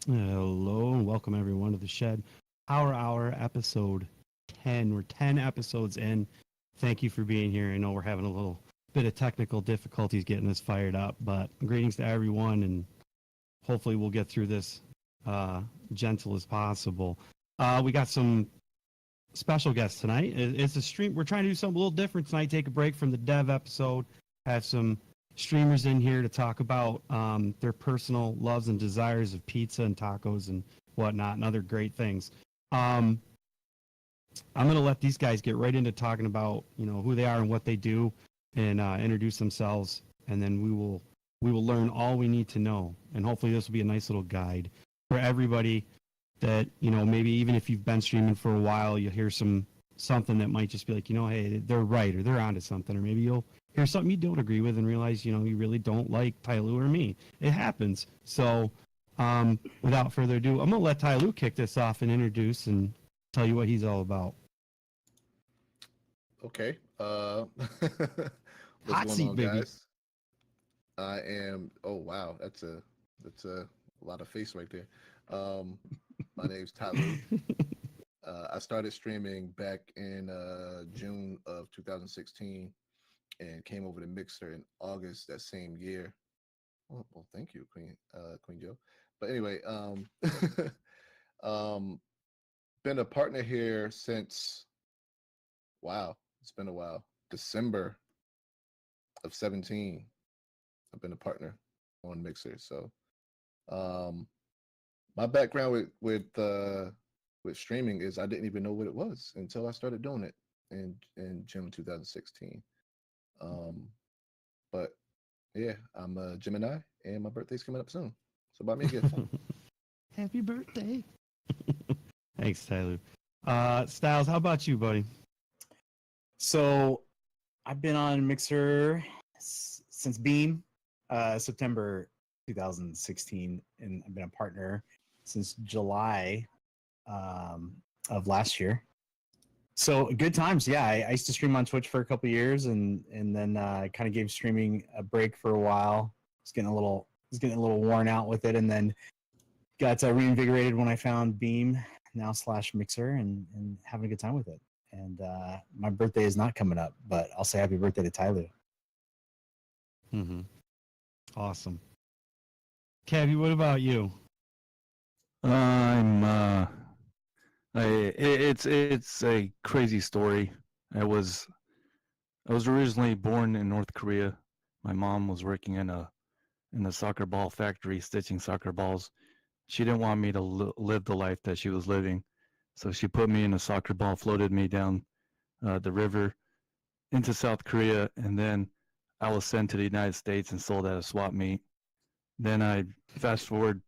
Hello and welcome everyone to the Shed Power Hour episode 10. We're 10 episodes in. Thank you for being here. I know we're having a little bit of technical difficulties getting this fired up, but greetings to everyone, and hopefully we'll get through this gentle as possible. We got some special guests tonight. It's a stream. We're trying to do something a little different tonight. Take a break from the dev episode. Have some streamers in here to talk about their personal loves and desires of pizza and tacos and whatnot and other great things. I'm going to let these guys get right into talking about who they are and what they do, and introduce themselves, and then we will learn all we need to know, and hopefully this will be a nice little guide for everybody that maybe even if you've been streaming for a while, you'll hear something that might just be like, hey, they're right, or they're onto something, or maybe you'll hear something you don't agree with and realize you really don't like Tylu or me. It happens. So without further ado, I'm gonna let Tylu kick this off and introduce and tell you what he's all about. Okay. What's Hot going seat, on, baby. guys? I am. Oh wow, that's a lot of face right there. My name's Tylu. I started streaming back in June of 2016 and came over to Mixer in August that same year. Well, thank you, Queen Joe. But anyway, um, been a partner here since. Wow, it's been a while. December of 17. I've been a partner on Mixer. So um my background with streaming is I didn't even know what it was until I started doing it in June 2016. Um but yeah, I'm a Gemini and my birthday's coming up soon. So buy me a gift. Happy birthday. Thanks, Tylu. Styles, how about you, buddy? So I've been on Mixer since Beam, September 2016, and I've been a partner since July of last year. So good times, yeah. I used to stream on Twitch for a couple years, and then kind of gave streaming a break for a while. Was getting a little worn out with it, and then got reinvigorated when I found Beam now / Mixer, and having a good time with it. And my birthday is not coming up, but I'll say happy birthday to Tylu. Mm-hmm. Awesome. Kabby, what about you? It's a crazy story. I was originally born in North Korea. My mom was working in a soccer ball factory stitching soccer balls. She didn't want me to live the life that she was living, so she put me in a soccer ball, floated me down the river into South Korea, and then I was sent to the United States and sold at a swap meet. Then I fast forward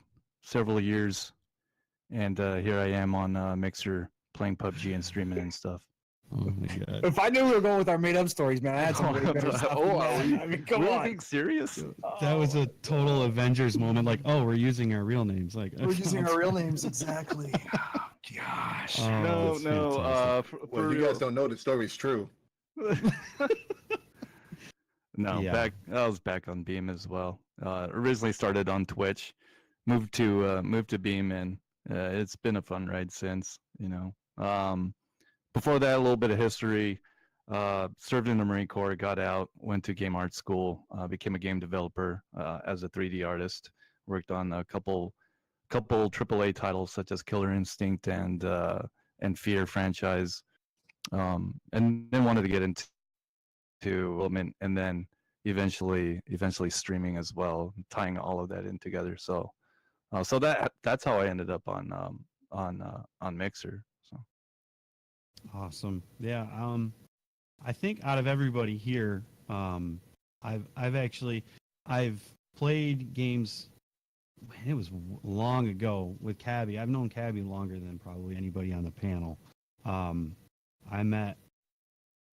several years, and here I am on Mixer playing PUBG and streaming and stuff. Oh my god. If I knew we were going with our made up stories, man, I had some way better stuff. Are we I mean, come really on. being serious? That was a total Avengers moment. Like, oh, we're using our real names. Like, We're using our real names, exactly. Gosh. Oh, no. Well, you guys don't know the story's true. No, Yeah. I was back on Beam as well. Originally started on Twitch, moved to Beam, and it's been a fun ride since. Before that, a little bit of history. Served in the Marine Corps, got out, went to game art school, became a game developer as a 3D artist. Worked on a couple AAA titles such as Killer Instinct and Fear franchise, and then wanted to get into development, and then eventually streaming as well, tying all of that in together. So that's how I ended up on Mixer. So Awesome. Yeah. I think out of everybody here, I've played games. Man, it was long ago with Kabby. I've known Kabby longer than probably anybody on the panel. I met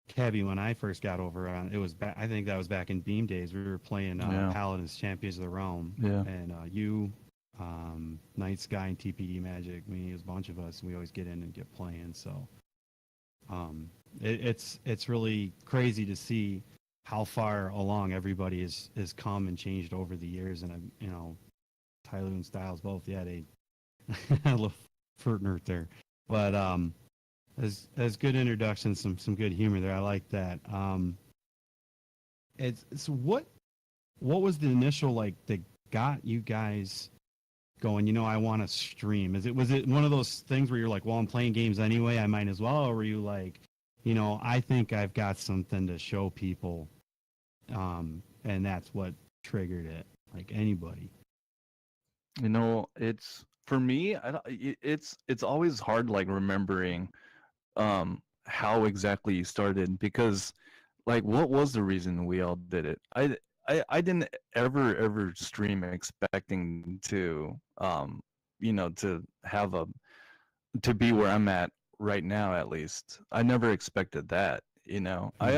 Kabby when I first got over on. It was back. I think that was back in Beam days. We were playing Paladins Champions of the Realm. Yeah. And you, Night Sky, and TPD Magic. Me, it was a bunch of us. And we always get in and get playing. So, it's really crazy to see how far along everybody has come and changed over the years. And Tylu and Styles both. Yeah, A little footnote there, but as good introduction, some good humor there. I like that. It's what was the initial like that got you guys going? You know, I want to stream. Was it one of those things where you're like, well, I'm playing games anyway, I might as well, or were you like, you know, I think I've got something to show people, and that's what triggered it, like anybody? You know, it's for me. It's always hard like remembering how exactly you started because like what was the reason we all did it. I didn't ever stream expecting to you know to have a to be where I'm at right now. At least I never expected that, you know. I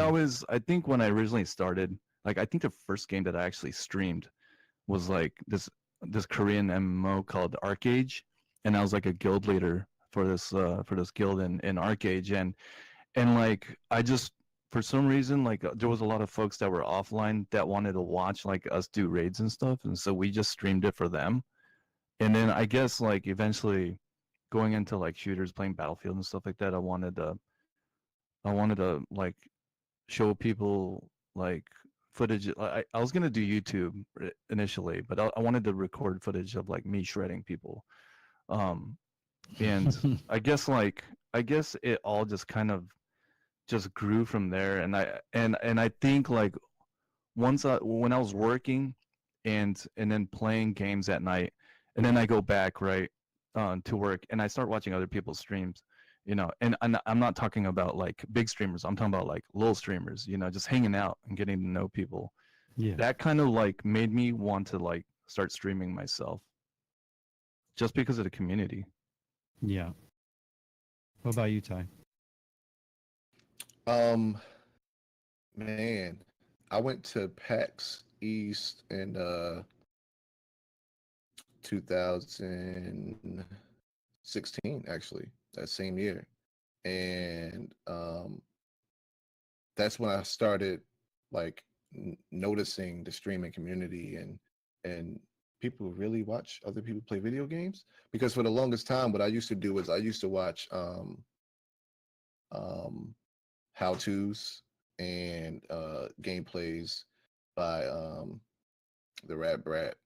think when I originally started, like I think the first game that I actually streamed was like this Korean MMO called Arcage, and I was like a guild leader for this guild in Arcage, and like I just for some reason like there was a lot of folks that were offline that wanted to watch like us do raids and stuff, and so we just streamed it for them. And then I guess like eventually going into like shooters, playing Battlefield and stuff like that, I wanted to like show people like footage. I was gonna do YouTube initially, but I wanted to record footage of like me shredding people. And I guess it all just kind of just grew from there. And I think like when I was working and then playing games at night, and then I go back right to work and I start watching other people's streams, you know, and I'm not talking about like big streamers. I'm talking about like little streamers, you know, just hanging out and getting to know people. Yeah. That kind of like made me want to like start streaming myself just because of the community. Yeah. What about you, Ty? Man, I went to PAX East in 2016, actually, that same year, and that's when I started like noticing the streaming community and people really watch other people play video games. Because for the longest time, what I used to do was I used to watch how tos and gameplays by the Rat Brat.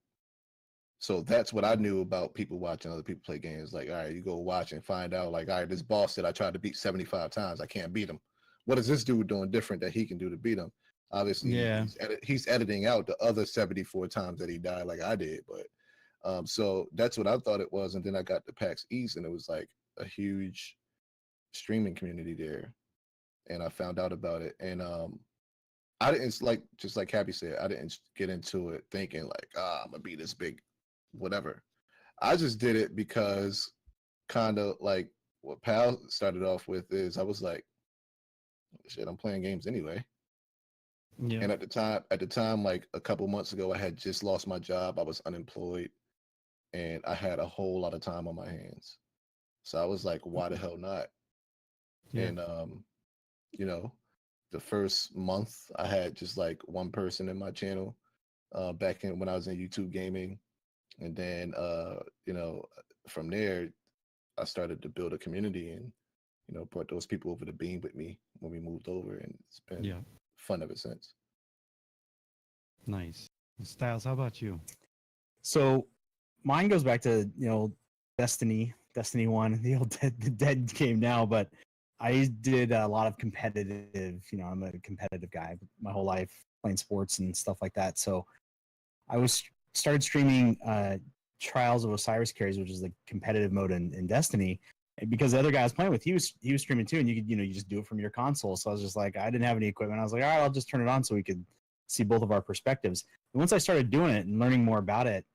So that's what I knew about people watching other people play games. Like, all right, you go watch and find out, like, all right, this boss that I tried to beat 75 times, I can't beat him. What is this dude doing different that he can do to beat him? Obviously, Yeah. he's editing out the other 74 times that he died like I did. But so that's what I thought it was. And then I got to PAX East, and it was like a huge streaming community there. And I found out about it. And I didn't, like, just like Kabby said, I didn't get into it thinking like, I'm gonna be this big whatever. I just did it because kind of like what Pal started off with is I was like, shit, I'm playing games anyway. Yeah. And at the time, like a couple months ago, I had just lost my job. I was unemployed and I had a whole lot of time on my hands. So I was like, why the hell not? Yeah. And you know, the first month I had just like one person in my channel back in when I was in YouTube gaming. And then you know, from there I started to build a community and, you know, brought those people over to Beam with me when we moved over, and it's been Yeah. fun ever since. Nice. Styles, how about you? So mine goes back to, you know, Destiny 1, the old dead game now, but I did a lot of competitive, you know, I'm a competitive guy my whole life, playing sports and stuff like that. So I started streaming Trials of Osiris Carries, which is the competitive mode in Destiny. And because the other guy I was playing with, he was streaming too, and you could, you know, you just do it from your console. So I was just like, I didn't have any equipment. I was like, all right, I'll just turn it on so we could see both of our perspectives. And once I started doing it and learning more about it,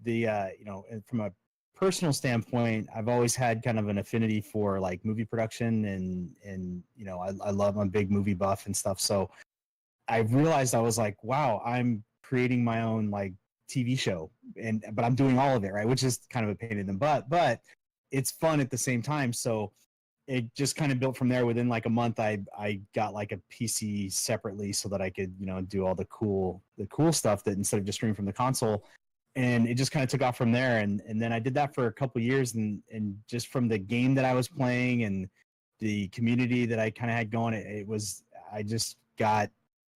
you know, from a personal standpoint, I've always had kind of an affinity for like movie production and you know, I'm a big movie buff and stuff. So I realized I was like, wow, I'm creating my own like TV show, but I'm doing all of it, right? Which is kind of a pain in the butt, but it's fun at the same time. So it just kind of built from there. Within like a month, I got like a PC separately so that I could, you know, do all the cool stuff that instead of just streaming from the console. and it just kind of took off from there. And then I did that for a couple years, and just from the game that I was playing and the community that I kind of had going, I just got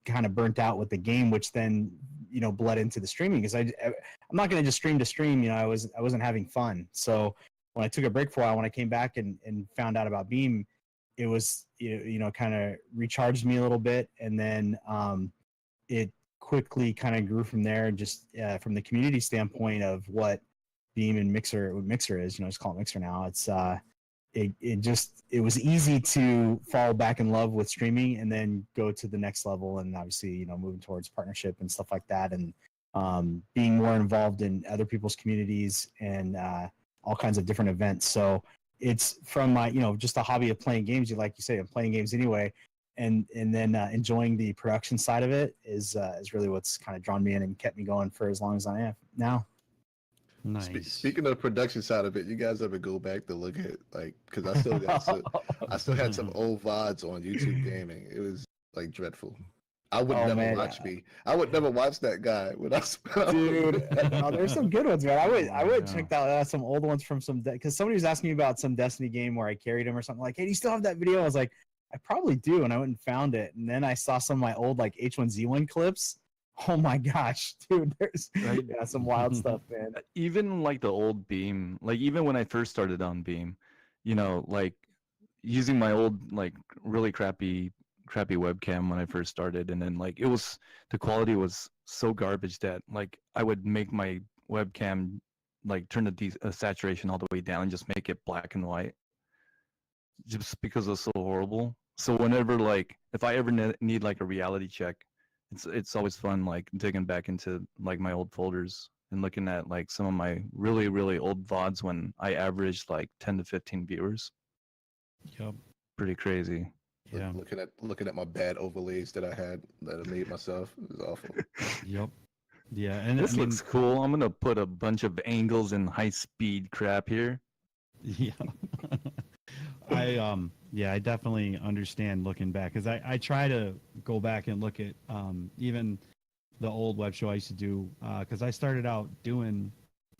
kind of burnt out with the game, which then, you know, bled into the streaming, because I'm not going to just stream to stream. You know, I wasn't having fun. So when I took a break for a while, when I came back and found out about Beam, it was, you know, kind of recharged me a little bit. And then it quickly kind of grew from there, just from the community standpoint of what Beam and Mixer is. You know, just call it Mixer now. It's it was easy to fall back in love with streaming and then go to the next level, and obviously, you know, moving towards partnership and stuff like that, and being more involved in other people's communities and all kinds of different events. So it's from my, you know, just a hobby of playing games. Like you say, I'm playing games anyway, and then enjoying the production side of it is really what's kind of drawn me in and kept me going for as long as I am now. Nice. Speaking of the production side of it, you guys ever go back to look at, like, because I still had some old VODs on YouTube Gaming. It was like dreadful. I would never watch that guy when I dude. There's some good ones, man. I would check out some old ones from because somebody was asking me about some Destiny game where I carried him or something. Like, hey, do you still have that video? I was like, I probably do, and I went and found it. And then I saw some of my old like H1Z1 clips. Oh my gosh, dude, there's some wild stuff, man. Even like the old Beam, like even when I first started on Beam, you know, like using my old like really crappy webcam when I first started, and then like the quality was so garbage that like I would make my webcam like turn the saturation all the way down and just make it black and white, just because it was so horrible. So whenever like if I ever need like a reality check, it's always fun like digging back into like my old folders and looking at like some of my really, really old VODs when I averaged like 10 to 15 viewers. Yep. Pretty crazy. Yeah. Looking at my bad overlays that I made myself. It was awful. Yep. Yeah, and this looks cool. I'm gonna put a bunch of angles and high speed crap here. Yeah. I definitely understand looking back, because I try to go back and look at even the old web show I used to do, because I started out doing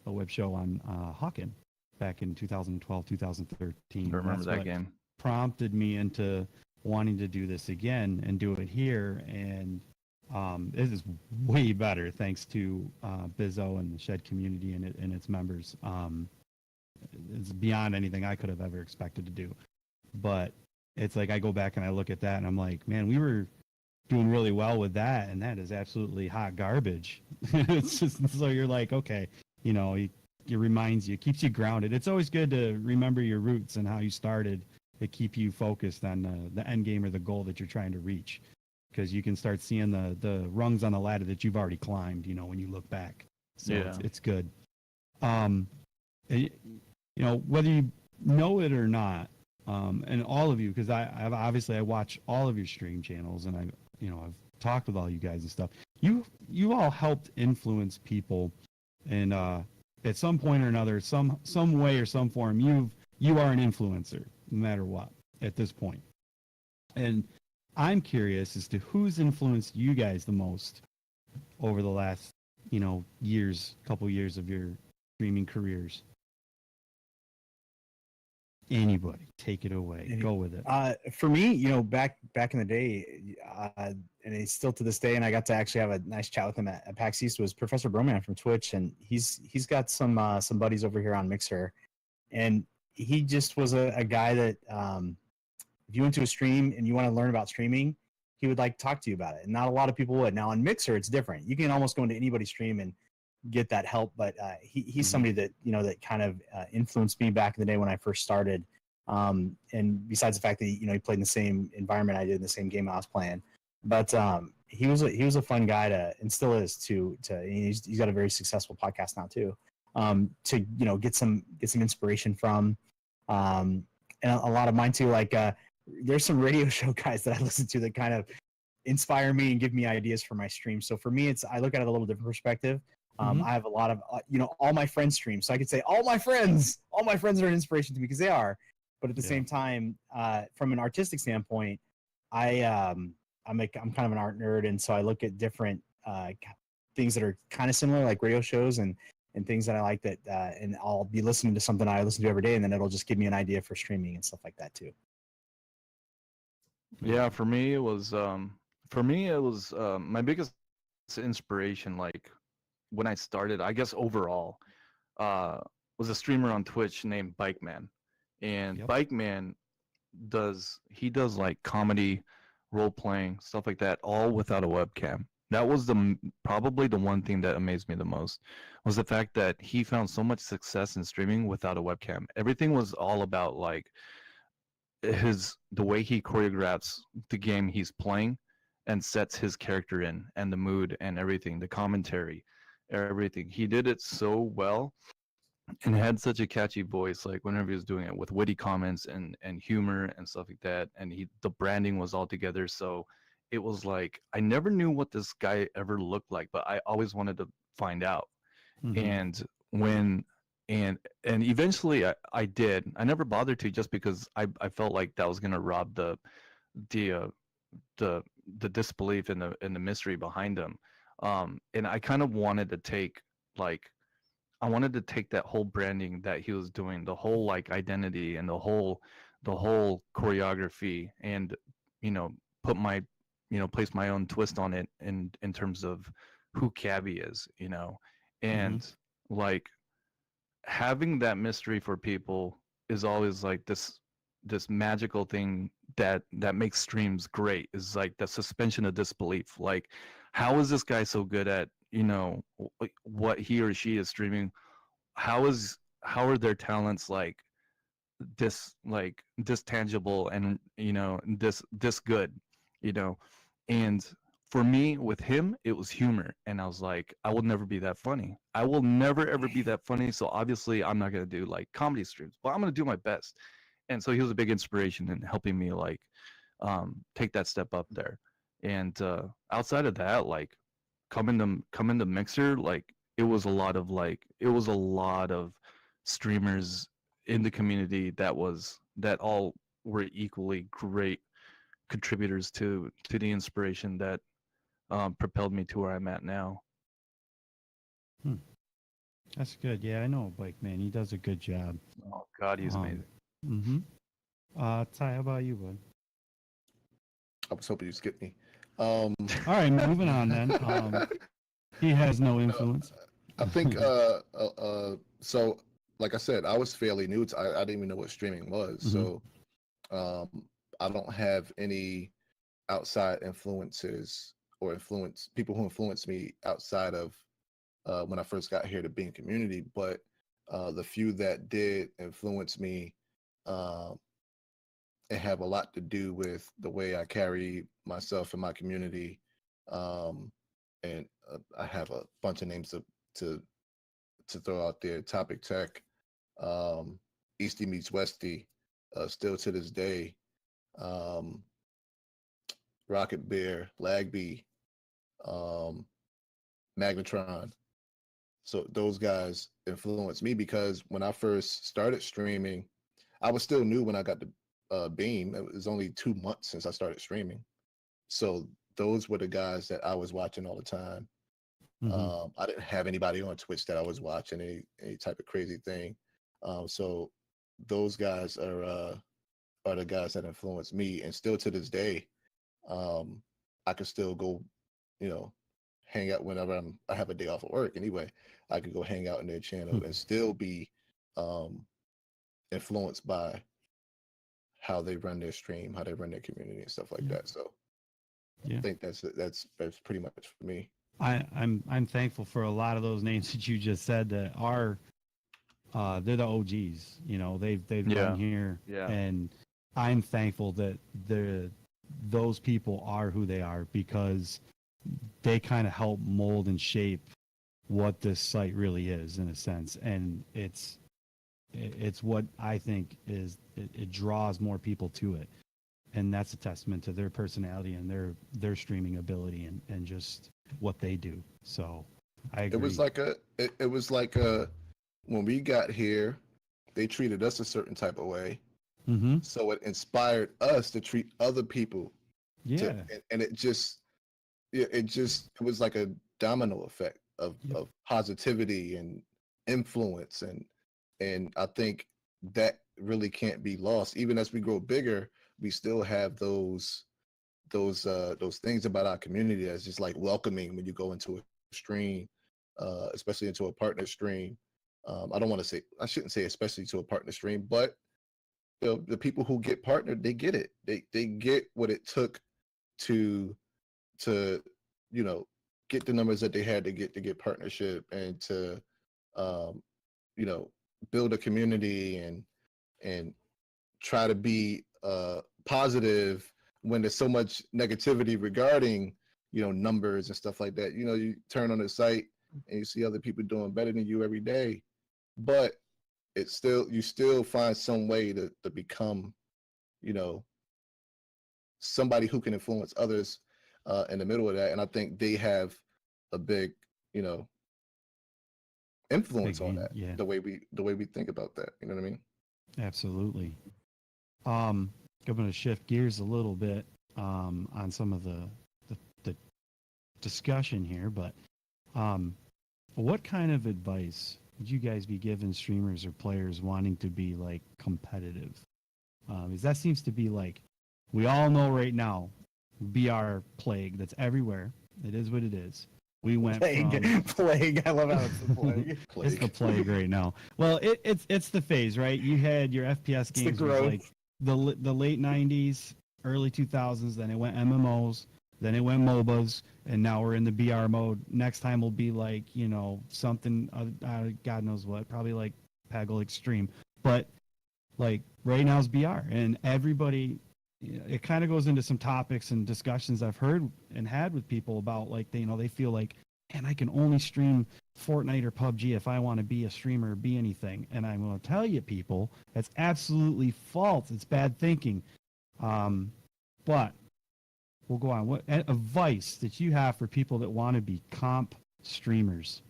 a web show on Hawken back in 2012, 2013. I remember that game. Prompted me into wanting to do this again and do it here, and this is way better thanks to Bizzo and the Shed community and its members. It's beyond anything I could have ever expected to do. But it's like I go back and I look at that and I'm like, man, we were doing really well with that, and that is absolutely hot garbage. It's just, so you're like, okay, you know, it reminds you, it keeps you grounded. It's always good to remember your roots and how you started to keep you focused on the end game or the goal that you're trying to reach, because you can start seeing the rungs on the ladder that you've already climbed, you know, when you look back. So yeah. it's good. You know, whether you know it or not, and all of you, because I watch all of your stream channels, and I've talked with all you guys and stuff. You all helped influence people, and at some point or another, some way or some form, you are an influencer, no matter what, at this point. And I'm curious as to who's influenced you guys the most over the last, couple years of your streaming careers. Anybody, take it away. Go with it. For me, back in the day, and it's still to this day, and I got to actually have a nice chat with him at PAX East, was Professor Broman from Twitch, and he's got some buddies over here on Mixer, and he just was a guy that if you went to a stream and you want to learn about streaming, he would talk to you about it, and not a lot of people would. Now on Mixer, it's different. You can almost go into anybody's stream and get that help, but he's somebody that that kind of influenced me back in the day when I first started. And besides the fact that he played in the same environment I did, in the same game I was playing, but he was a fun guy to, and still is to he's got a very successful podcast now too, to get some inspiration from, and a lot of mine too. There's some radio show guys that I listen to that kind of inspire me and give me ideas for my stream. So for me, I look at it a little different perspective. I have a lot of, all my friends stream. So I could say all my friends are an inspiration to me, because they are. But at the same time, from an artistic standpoint, I'm kind of an art nerd. And so I look at different things that are kind of similar, like radio shows. And and things that I like that, and I'll be listening to something I listen to every day, and then it'll just give me an idea for streaming and stuff like that too. Yeah, for me it was my biggest inspiration, like when I started, I guess overall, uh was a streamer on Twitch named Bike Man. And Yep. Bike Man does like comedy, role playing, stuff like that, all without a webcam. That was probably the one thing that amazed me the most, was the fact that he found so much success in streaming without a webcam. Everything was all about like the way he choreographs the game he's playing and sets his character in, and the mood and everything, the commentary, everything. He did it so well and had such a catchy voice, like whenever he was doing it, with witty comments and humor and stuff like that. And the branding was all together. So it was like I never knew what this guy ever looked like, but I always wanted to find out. Mhm. And when and eventually I did. I never bothered to, just because I felt like that was gonna rob the uh, the the disbelief and the mystery behind them. And I kind of wanted to take, like, I wanted to take that whole branding that he was doing, the whole like identity and the whole choreography, and put my place my own twist on it in terms of who Cabby is, and like having that mystery for people is always like this magical thing that makes streams great, is like the suspension of disbelief. Like, how is this guy so good at what he or she is streaming? How are their talents this tangible, and this good, you know and for me, with him, it was humor, and I was like, I will never be that funny. I will never ever be that funny, so obviously I'm not going to do like comedy streams, but I'm going to do my best. And so he was a big inspiration in helping me like take that step up there. And outside of that, like coming to Mixer, like it was a lot of streamers in the community that all were equally great contributors to the inspiration that propelled me to where I'm at now. That's good. Yeah, I know Bike Man. He does a good job. Oh God, he's amazing. Mm-hmm. Ty, how about you, bud? I was hoping you skipped me. All right, moving on then. He has no influence. I think so like I said, I was fairly new to I didn't even know what streaming was. So I don't have any outside influences or people who influenced me outside of when I first got here to being community, but the few that did influence me, it have a lot to do with the way I carry myself in my community. And I have a bunch of names to throw out there. Topic Tech, Eastie meets Westie, still to this day. Rocket Bear, Lagby, Magnetron. So those guys influenced me, because when I first started streaming, I was still new when I got to Beam. It was only 2 months since I started streaming. So those were the guys that I was watching all the time. I didn't have anybody on Twitch that I was watching any type of crazy thing. So those guys are the guys that influenced me, and still to this day, I could still go, hang out whenever I have a day off of work. Anyway, I could go hang out in their channel and still be influenced by how they run their stream, how they run their community, and stuff like that. So I think that's pretty much for me. I'm thankful for a lot of those names that you just said that are they're the OGs. They've run here, and I'm thankful that those people are who they are, because they kind of help mold and shape what this site really is, in a sense. And it's what I think is it draws more people to it, and that's a testament to their personality and their streaming ability and just what they do. So I agree. It was like when we got here, they treated us a certain type of way. So it inspired us to treat other people. And it was like a domino effect of positivity and influence, and I think that really can't be lost. Even as we grow bigger, we still have those things about our community that's just like welcoming when you go into a stream, especially into a partner stream. I don't want to say, I shouldn't say especially to a partner stream, but the people who get partnered, they get it. They get what it took to to you know get the numbers that they had to get partnership, and to um, you know build a community, and try to be positive when there's so much negativity regarding numbers and stuff like that. You turn on the site and you see other people doing better than you every day, but you still find some way to become you know somebody who can influence others in the middle of that. And I think they have a big you know influence on that. Yeah, The way we think about that, you know what I mean? absolutely. I'm going to shift gears a little bit on some of the discussion here, but what kind of advice would you guys be giving streamers or players wanting to be like competitive? Because that seems to be like, we all know right now, BR plague that's everywhere. It is what it is. We went from plague. I love how it's the plague. It's the plague right now. Well, it's the phase, right? You had your FPS games was like the late 90s, early 2000s, then it went MMOs, then it went MOBAs, and now we're in the BR mode. Next time will be like, something, God knows what, probably like Peggle Extreme. But like right now is BR, and everybody, it kind of goes into some topics and discussions I've heard and had with people about like, they feel like, man, I can only stream Fortnite or PUBG if I want to be a streamer or be anything. And I'm going to tell you, people, that's absolutely false. It's bad thinking. But we'll go on. What advice that you have for people that want to be comp streamers?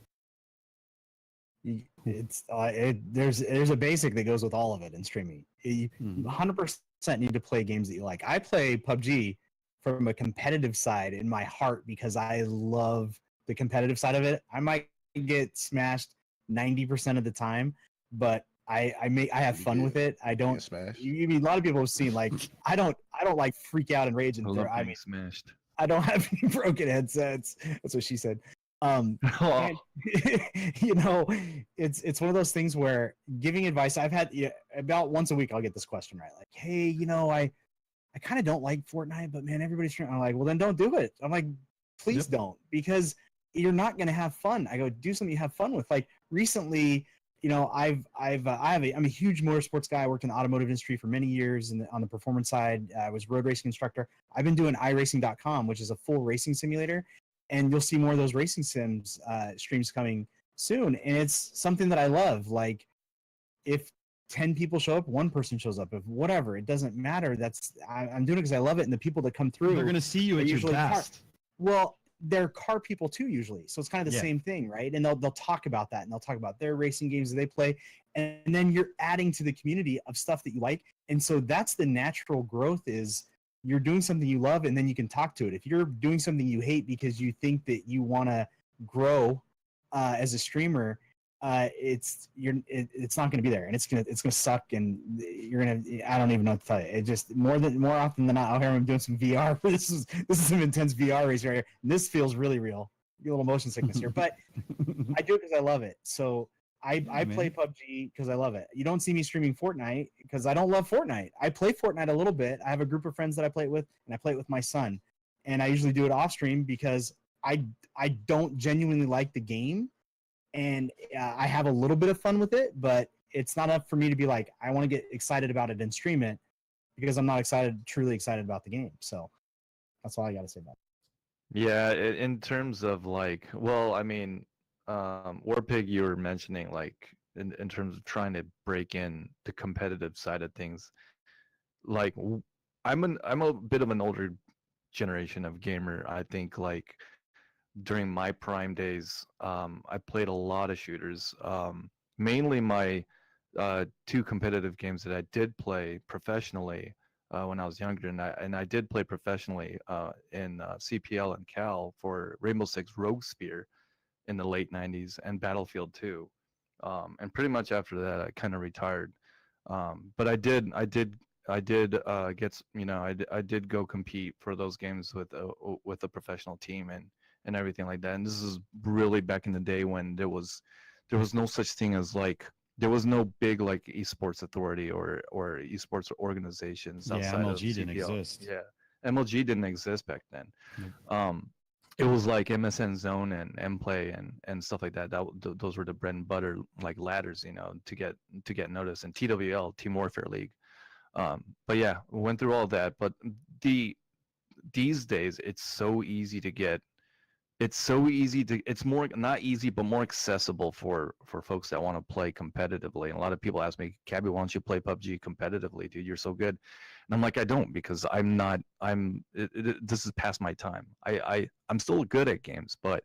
There's a basic that goes with all of it in streaming. You 100% need to play games that you like. I play PUBG from a competitive side in my heart because I love the competitive side of it. I might get smashed 90% of the time, but I have fun with it. I don't smash. A lot of people have seen like I don't like freak out and rage and throw. I mean, smashed. I don't have any broken headsets. That's what she said. And, it's one of those things where giving advice. I've had about once a week I'll get this question, right? Like, hey, I kind of don't like Fortnite, but man, everybody's trying. I'm like, well, then don't do it. I'm like, please don't, because you're not going to have fun. I go, do something you have fun with. Like recently, I'm a huge motorsports guy. I worked in the automotive industry for many years, and on the performance side, I was road racing instructor. I've been doing iRacing.com, which is a full racing simulator, and you'll see more of those racing sims streams coming soon. And it's something that I love. Like, if 10 people show up, one person shows up. If whatever, it doesn't matter. I'm doing it because I love it, and the people that come through, they're going to see you at your best. Well, they're car people too usually, so it's kind of the same thing, right? And they'll talk about that, and they'll talk about their racing games that they play, and then you're adding to the community of stuff that you like. And so that's the natural growth, is you're doing something you love, and then you can talk to it. If you're doing something you hate because you think that you want to grow as a streamer, it's not going to be there, and it's gonna suck, and you're gonna, I don't even know what to tell you. It just more often than not, I'll hear I'm doing some VR. This is some intense VR race right here. This feels really real. A little motion sickness here, but I do it because I love it. So I play PUBG because I love it. You don't see me streaming Fortnite because I don't love Fortnite. I play Fortnite a little bit. I have a group of friends that I play it with, and I play it with my son. And I usually do it off stream because I don't genuinely like the game. And I have a little bit of fun with it, but it's not enough for me to be like, I want to get excited about it and stream it, because I'm not truly excited about the game. So that's all I got to say about it. Yeah, in terms of like, well, I mean, Warpig, you were mentioning like in terms of trying to break in the competitive side of things. Like, I'm a bit of an older generation of gamer. I think like during my prime days, I played a lot of shooters. Mainly my two competitive games that I did play professionally when I was younger, and I did play professionally in CPL and Cal for Rainbow Six Rogue Spear in the late 90s and Battlefield 2. And pretty much after that, I kind of retired. But I did get I did go compete for those games with a professional team and everything like that. And this is really back in the day when there was no such thing as like there was no big like esports authority or esports organizations Yeah, outside of MLG didn't CPL. exist. Yeah, MLG didn't exist back then. Nope. It was like MSN Zone and MPlay and stuff like that. Those were the bread and butter like ladders, to get noticed. And TWL, Team Warfare League. But yeah, we went through all that. But the these days, it's more not easy but more accessible for folks that want to play competitively. And a lot of people ask me, Kabby, why don't you play PUBG competitively, dude? You're so good. And I'm like, I don't, because this is past my time. I'm still good at games, but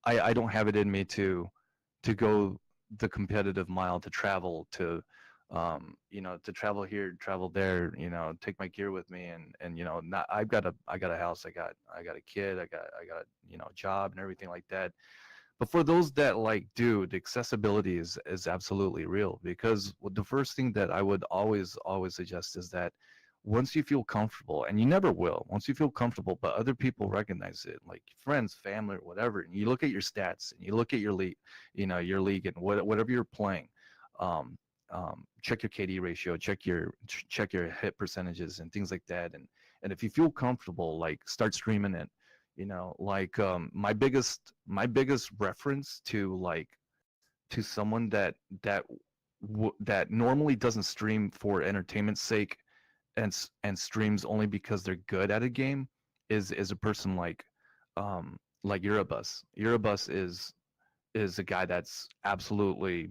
I don't have it in me to go the competitive mile, to travel, to travel here, travel there, take my gear with me, and not I got a house, I got a kid, I got a job and everything like that. But for those that like do, the accessibility is absolutely real, because the first thing that I would always suggest is that once you feel comfortable, and you never will, once you feel comfortable, but other people recognize it, like friends, family, or whatever, and you look at your stats and you look at your league, your league and whatever you're playing, um, check your KD ratio, check your hit percentages and things like that, and if you feel comfortable, like start streaming it, like my biggest reference to someone that normally doesn't stream for entertainment's sake and streams only because they're good at a game is a person like Eurobus. Eurobus is a guy that's absolutely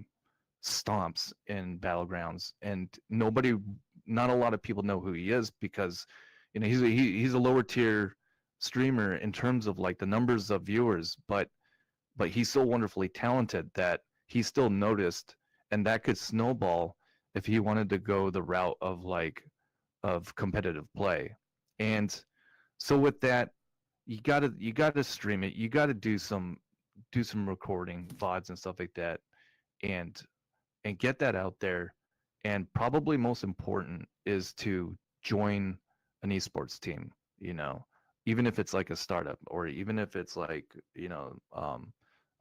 stomps in battlegrounds, and not a lot of people know who he is, because he's a lower tier streamer in terms of like the numbers of viewers, but he's so wonderfully talented that he's still noticed, and that could snowball if he wanted to go the route of competitive play. And so with that, you gotta stream it, you gotta do some recording VODs and stuff like that, and get that out there. And probably most important is to join an esports team, even if it's like a startup, or even if it's like,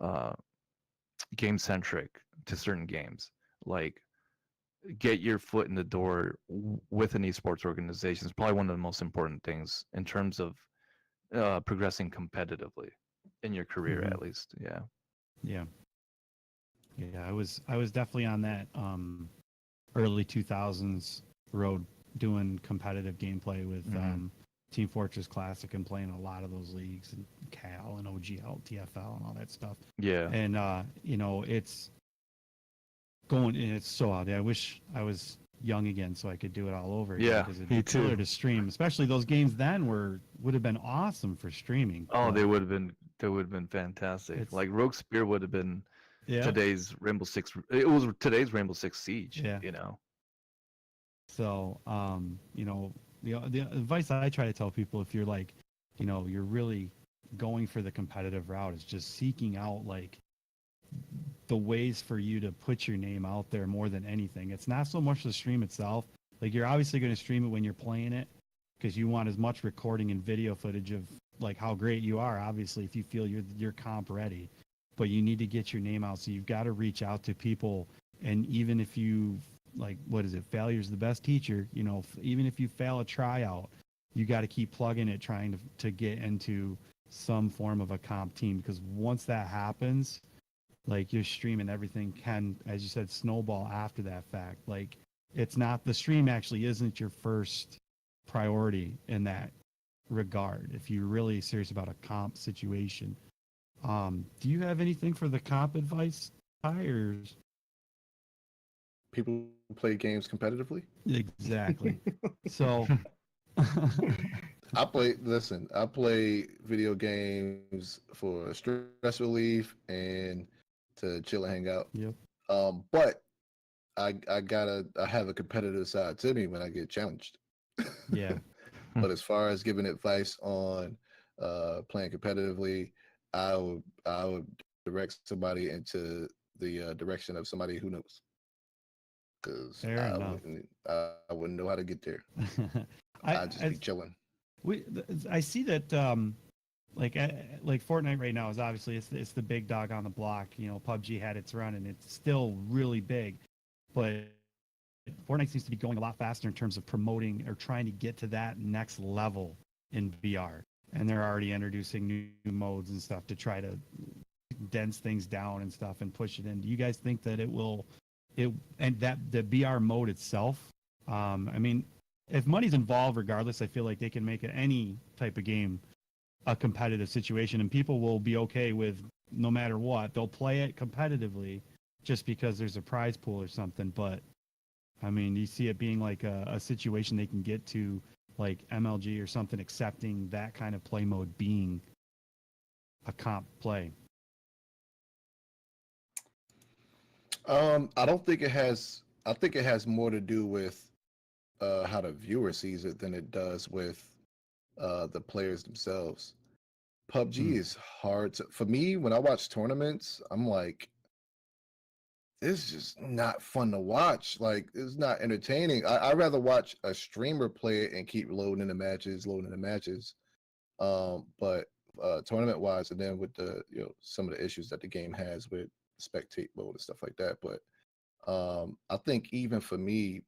uh, game centric to certain games. Like, get your foot in the door with an esports organization is probably one of the most important things in terms of progressing competitively in your career, Mhm. at least. Yeah. Yeah. Yeah, I was definitely on that early 2000s road, doing competitive gameplay with Mhm. Team Fortress Classic, and playing a lot of those leagues, and Cal and OGL, TFL and all that stuff. Yeah. And it's it's so out there. I wish I was young again so I could do it all over again, Yeah, because it'd me be killer too. to stream, especially those games then would have been awesome for streaming. Oh, But they would have been fantastic. it's Like Rogue Spear would have been yeah, today's Rainbow Six. It was today's Rainbow Six Siege. yeah. So, the advice I try to tell people, if you're like, you're really going for the competitive route, is just seeking out like the ways for you to put your name out there more than anything. It's not so much the stream itself. Like, you're obviously going to stream it when you're playing it, because you want as much recording and video footage of like how great you are, obviously, if you feel you're comp ready. But you need to get your name out, so you've got to reach out to people. And even if you, like, what is it, failure's the best teacher, even if you fail a tryout, you got to keep plugging it, trying to get into some form of a comp team, because once that happens, like, your stream and everything can, as you said, snowball after that fact. Like, it's not, the stream actually isn't your first priority in that regard, if you're really serious about a comp situation. Do you have anything for the comp advice, Ty, or? People play games competitively. Exactly. So, I play video games for stress relief and to chill and hang out. yep. But I have a competitive side to me when I get challenged. Yeah. But as far as giving advice on playing competitively, I would direct somebody into the direction of somebody who knows. Because Fair enough. I wouldn't know how to get there. I I'd just be chilling. I see that like Fortnite right now is obviously it's the big dog on the block. You know, PUBG had its run and it's still really big, but Fortnite seems to be going a lot faster in terms of promoting or trying to get to that next level in VR. And they're already introducing new modes and stuff to try to dense things down and stuff and push it in. Do you guys think that and that the VR mode itself? I mean, if money's involved, regardless, I feel like they can make any type of game a competitive situation, and people will be okay with no matter what. They'll play it competitively just because there's a prize pool or something. But I mean, you see it being like a situation they can get to, like MLG or something, accepting that kind of play mode being a comp play. I don't think it has. I think it has more to do with how the viewer sees it than it does with the players themselves. PUBG is hard for me. When I watch tournaments, I'm like, it's just not fun to watch. Like, it's not entertaining. I'd rather watch a streamer play it and keep loading the matches. But tournament wise, and then with the some of the issues that the game has with spectate mode and stuff like that. But I think even for me,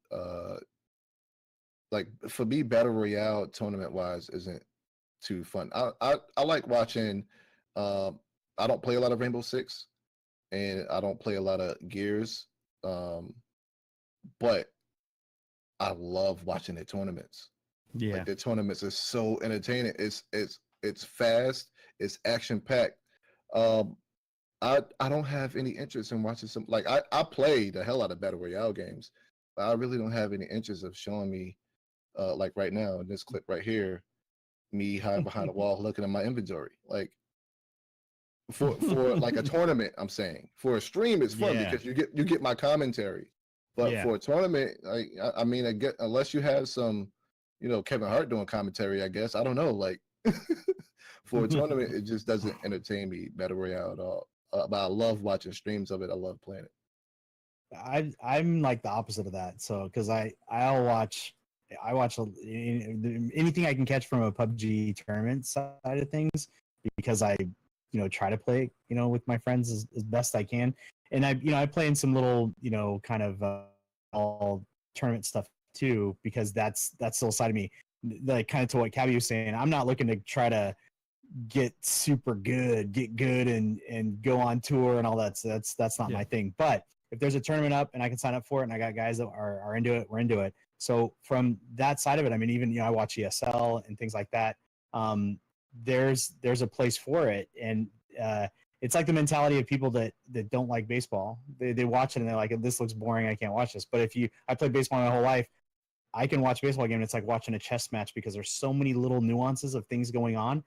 battle royale tournament wise isn't too fun. I like watching. I don't play a lot of Rainbow Six, and I don't play a lot of Gears, but I love watching the tournaments. Yeah, like the tournaments are so entertaining. It's fast. It's action packed. I don't have any interest in watching some I play the hell out of battle royale games, but I really don't have any interest of showing me like right now in this clip right here, me hiding behind a wall looking at my inventory. Like for like a tournament, I'm saying for a stream it's fun because you get my commentary, but for a tournament, I mean, I get unless you have some, Kevin Hart doing commentary, I guess. I don't know, like for a tournament, it just doesn't entertain me, battle royale at all. But I love watching streams of it. I love playing it. I'm like the opposite of that. So because I watch anything I can catch from a PUBG tournament side of things because I try to play with my friends as best I can, and I play in some little kind of all tournament stuff too because that's still a side of me, like kind of to what Kabby was saying. I'm not looking to try to get super good, and go on tour and all that. So that's not my thing. But if there's a tournament up and I can sign up for it and I got guys that are into it, we're into it. So from that side of it, I mean, even I watch ESL and things like that. There's a place for it, and it's like the mentality of people that don't like baseball. They watch it and they're like, this looks boring, I can't watch this. But I played baseball my whole life. I can watch a baseball game and it's like watching a chess match because there's so many little nuances of things going on.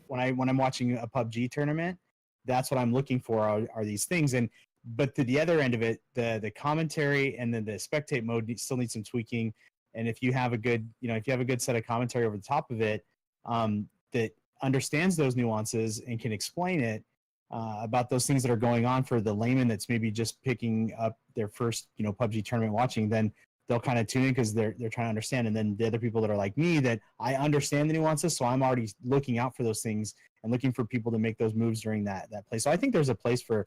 When I'm watching a PUBG tournament, that's what I'm looking for are these things. But to the other end of it, the commentary and then the spectate mode still needs some tweaking. And if you have a good, set of commentary over the top of it, that understands those nuances and can explain it about those things that are going on for the layman that's maybe just picking up their first, PUBG tournament watching, then they'll kind of tune in because they're trying to understand. And then the other people that are like me, that I understand the nuances, so I'm already looking out for those things and looking for people to make those moves during that play. So I think there's a place for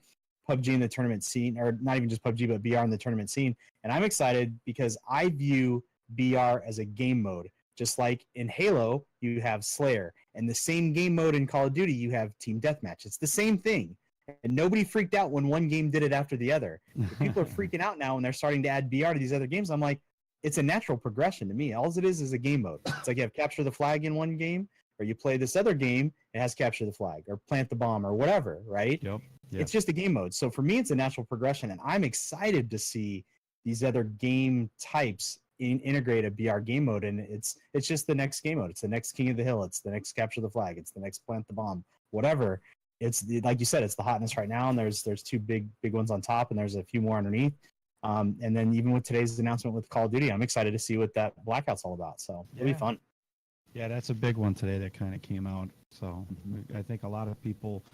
PUBG in the tournament scene, or not even just PUBG, but BR in the tournament scene. And I'm excited because I view BR as a game mode. Just like in Halo, you have Slayer, and the same game mode in Call of Duty, you have Team Deathmatch. It's the same thing. And nobody freaked out when one game did it after the other. But people are freaking out now when they're starting to add BR to these other games. I'm like, it's a natural progression to me. All it is a game mode. It's like you have Capture the Flag in one game, or you play this other game, it has Capture the Flag, or Plant the Bomb, or whatever, right? Yep. It's just a game mode. So for me, it's a natural progression, and I'm excited to see these other game types integrate a BR game mode, and it's just the next game mode. It's the next King of the Hill. It's the next Capture the Flag. It's the next Plant the Bomb, whatever. It's like you said, it's the hotness right now, and there's two big ones on top, and there's a few more underneath. And then even with today's announcement with Call of Duty, I'm excited to see what that blackout's all about. So it'll be fun. Yeah, that's a big one today that kind of came out. So I think a lot of people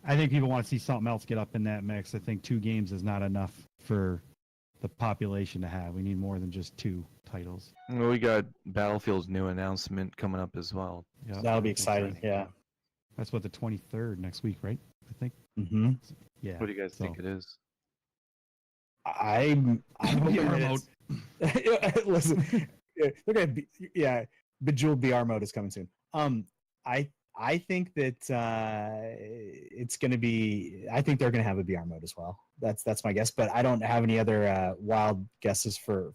I think people want to see something else get up in that mix. I think 2 games is not enough for the population to have. We need more than just 2 titles. Well, we got Battlefield's new announcement coming up as well. Yeah, That'll be that's exciting. Yeah. That's what, the 23rd next week, right? I think. Mm-hmm. Yeah. What do you guys think it is? I'm hoping VR that mode. it's... Listen, look at Bejeweled VR mode is coming soon. I think that it's going to be. I think they're going to have a VR mode as well. That's my guess, but I don't have any other wild guesses for.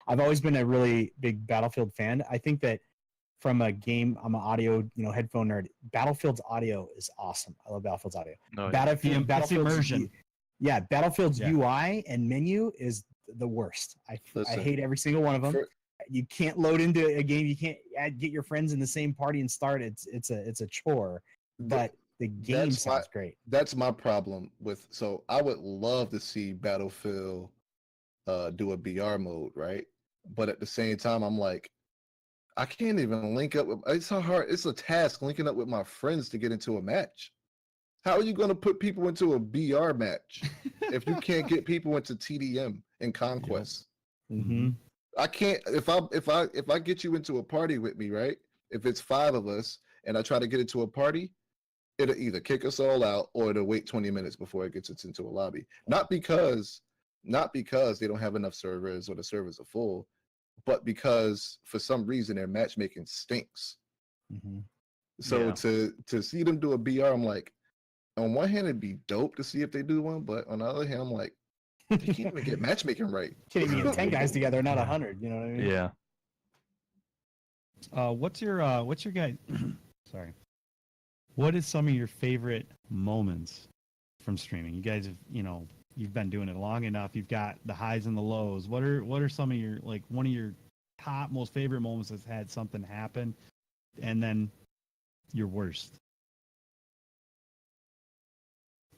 I've always been a really big Battlefield fan. I think that from a game, I'm an audio headphone nerd. Battlefield's audio is awesome. I love Battlefield's audio. No, It's immersion. Yeah, Battlefield's Yeah. UI and menu is the worst. I Listen, hate every single one of them. You can't load into a game. You can't get your friends in the same party and start. It's a chore. But the game sounds great. That's my problem with. So I would love to see Battlefield do a BR mode, right? But at the same time, I'm like, I can't even link up with. It's so hard. It's a task linking up with my friends to get into a match. How are you going to put people into a BR match if you can't get people into TDM and Conquest? Mm-hmm. I can't. If I get you into a party with me, right? If it's 5 of us and I try to get into a party, it'll either kick us all out or it'll wait 20 minutes before it gets us into a lobby. Not because they don't have enough servers or the servers are full, but because for some reason their matchmaking stinks. Mm-hmm. So to see them do a BR, I'm like, on one hand it'd be dope to see if they do one, but on the other hand, I'm like, they can't even get matchmaking right. Can't even get 10 guys together, not 100. You know what I mean? Yeah. What's your guy? Sorry. What is some of your favorite moments from streaming? You guys have, you've been doing it long enough. You've got the highs and the lows. What are some of your, like, one of your top most favorite moments that's had something happen, and then your worst?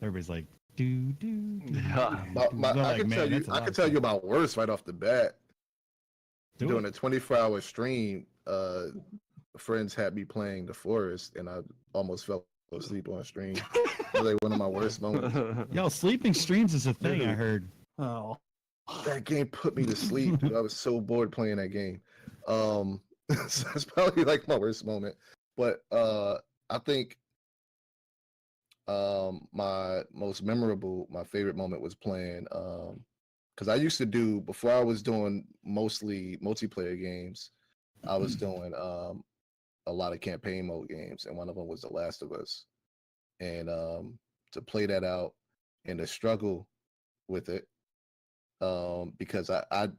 Everybody's like, do. Yeah. I can tell you about worse right off the bat. Doing a 24-hour stream, friends had me playing The Forest, and I almost fell asleep on stream. It was like one of my worst moments. Yo, sleeping streams is a thing, I heard. Oh, That game put me to sleep, dude. I was so bored playing that game. So it's probably like my worst moment. But I think my favorite moment was playing because I used to do, before I was doing mostly multiplayer games, I was doing a lot of campaign mode games, and one of them was The Last of Us. And to play that out and to struggle with it, because I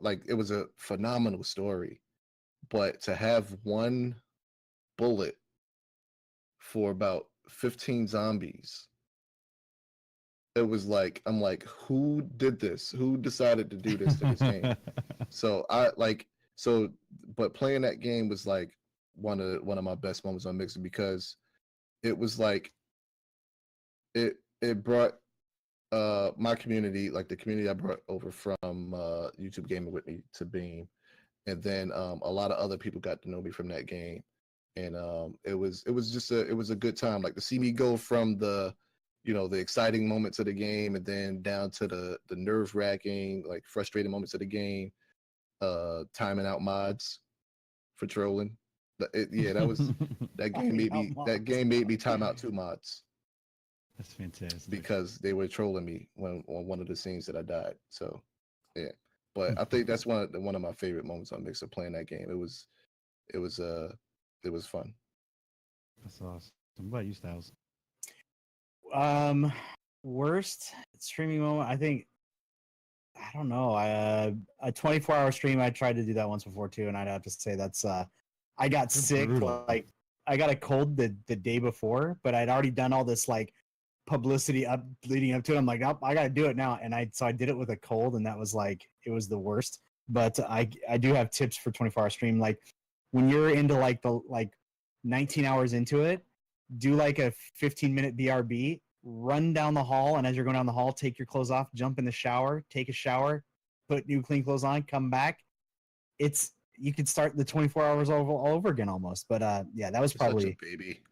like, it was a phenomenal story, but to have one bullet for about 15 zombies, it was like, I'm like, who did this? Who decided to do this to this game? But playing that game was like one of my best moments on Mixer, because it was like it brought my community, like the community I brought over from YouTube Gaming with me, to Beam, and then a lot of other people got to know me from that game, and it was a good time, like to see me go from the exciting moments of the game, and then down to the nerve-wracking, like frustrating moments of the game, timing out mods for trolling. That game made me time out 2 mods. That's fantastic. Because they were trolling me on one of the scenes that I died. So, yeah. But I think that's one of my favorite moments on Mixer, playing that game. It was fun. That's awesome. What about you, Styles? Worst streaming moment, I think, I don't know. A 24-hour stream, I tried to do that once before too, and I'd have to say that's I got sick. Brutal. Like, I got a cold the day before, but I'd already done all this like publicity leading up to it. I'm like, oh, I gotta do it now, and I did it with a cold, and that was like, it was the worst. But I do have tips for 24-hour stream. Like, when you're into like 19 hours into it, do like a 15-minute BRB, run down the hall, and as you're going down the hall, take your clothes off, jump in the shower, take a shower, put new clean clothes on, come back. You could start the 24 hours all over again almost. But yeah, that was You're probably such a baby.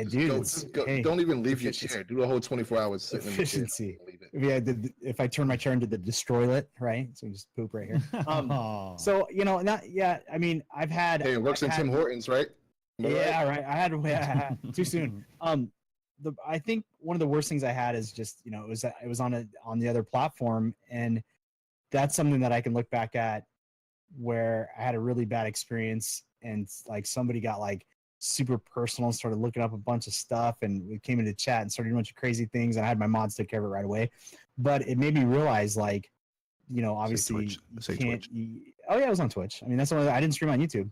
Dude, Just go. hey, Don't even leave your it's chair. Do the whole 24 hours sitting in the chair. efficiency. Don't leave it. Yeah, if I turn my chair into the destroylet, right? So you just poop right here. Oh. So I mean, I've had. Hey, it works I've in had, Tim Hortons, right? Am I Yeah, right? right. I had too soon. I think one of the worst things I had is just it was on the other platform, and that's something that I can look back at where I had a really bad experience, and like somebody got like super personal and started looking up a bunch of stuff, and we came into chat and started doing a bunch of crazy things, and I had my mods take care of it right away. But it made me realize, like, obviously Say you can't. Twitch. Oh yeah, I was on Twitch. I mean, that's one of I didn't stream on YouTube.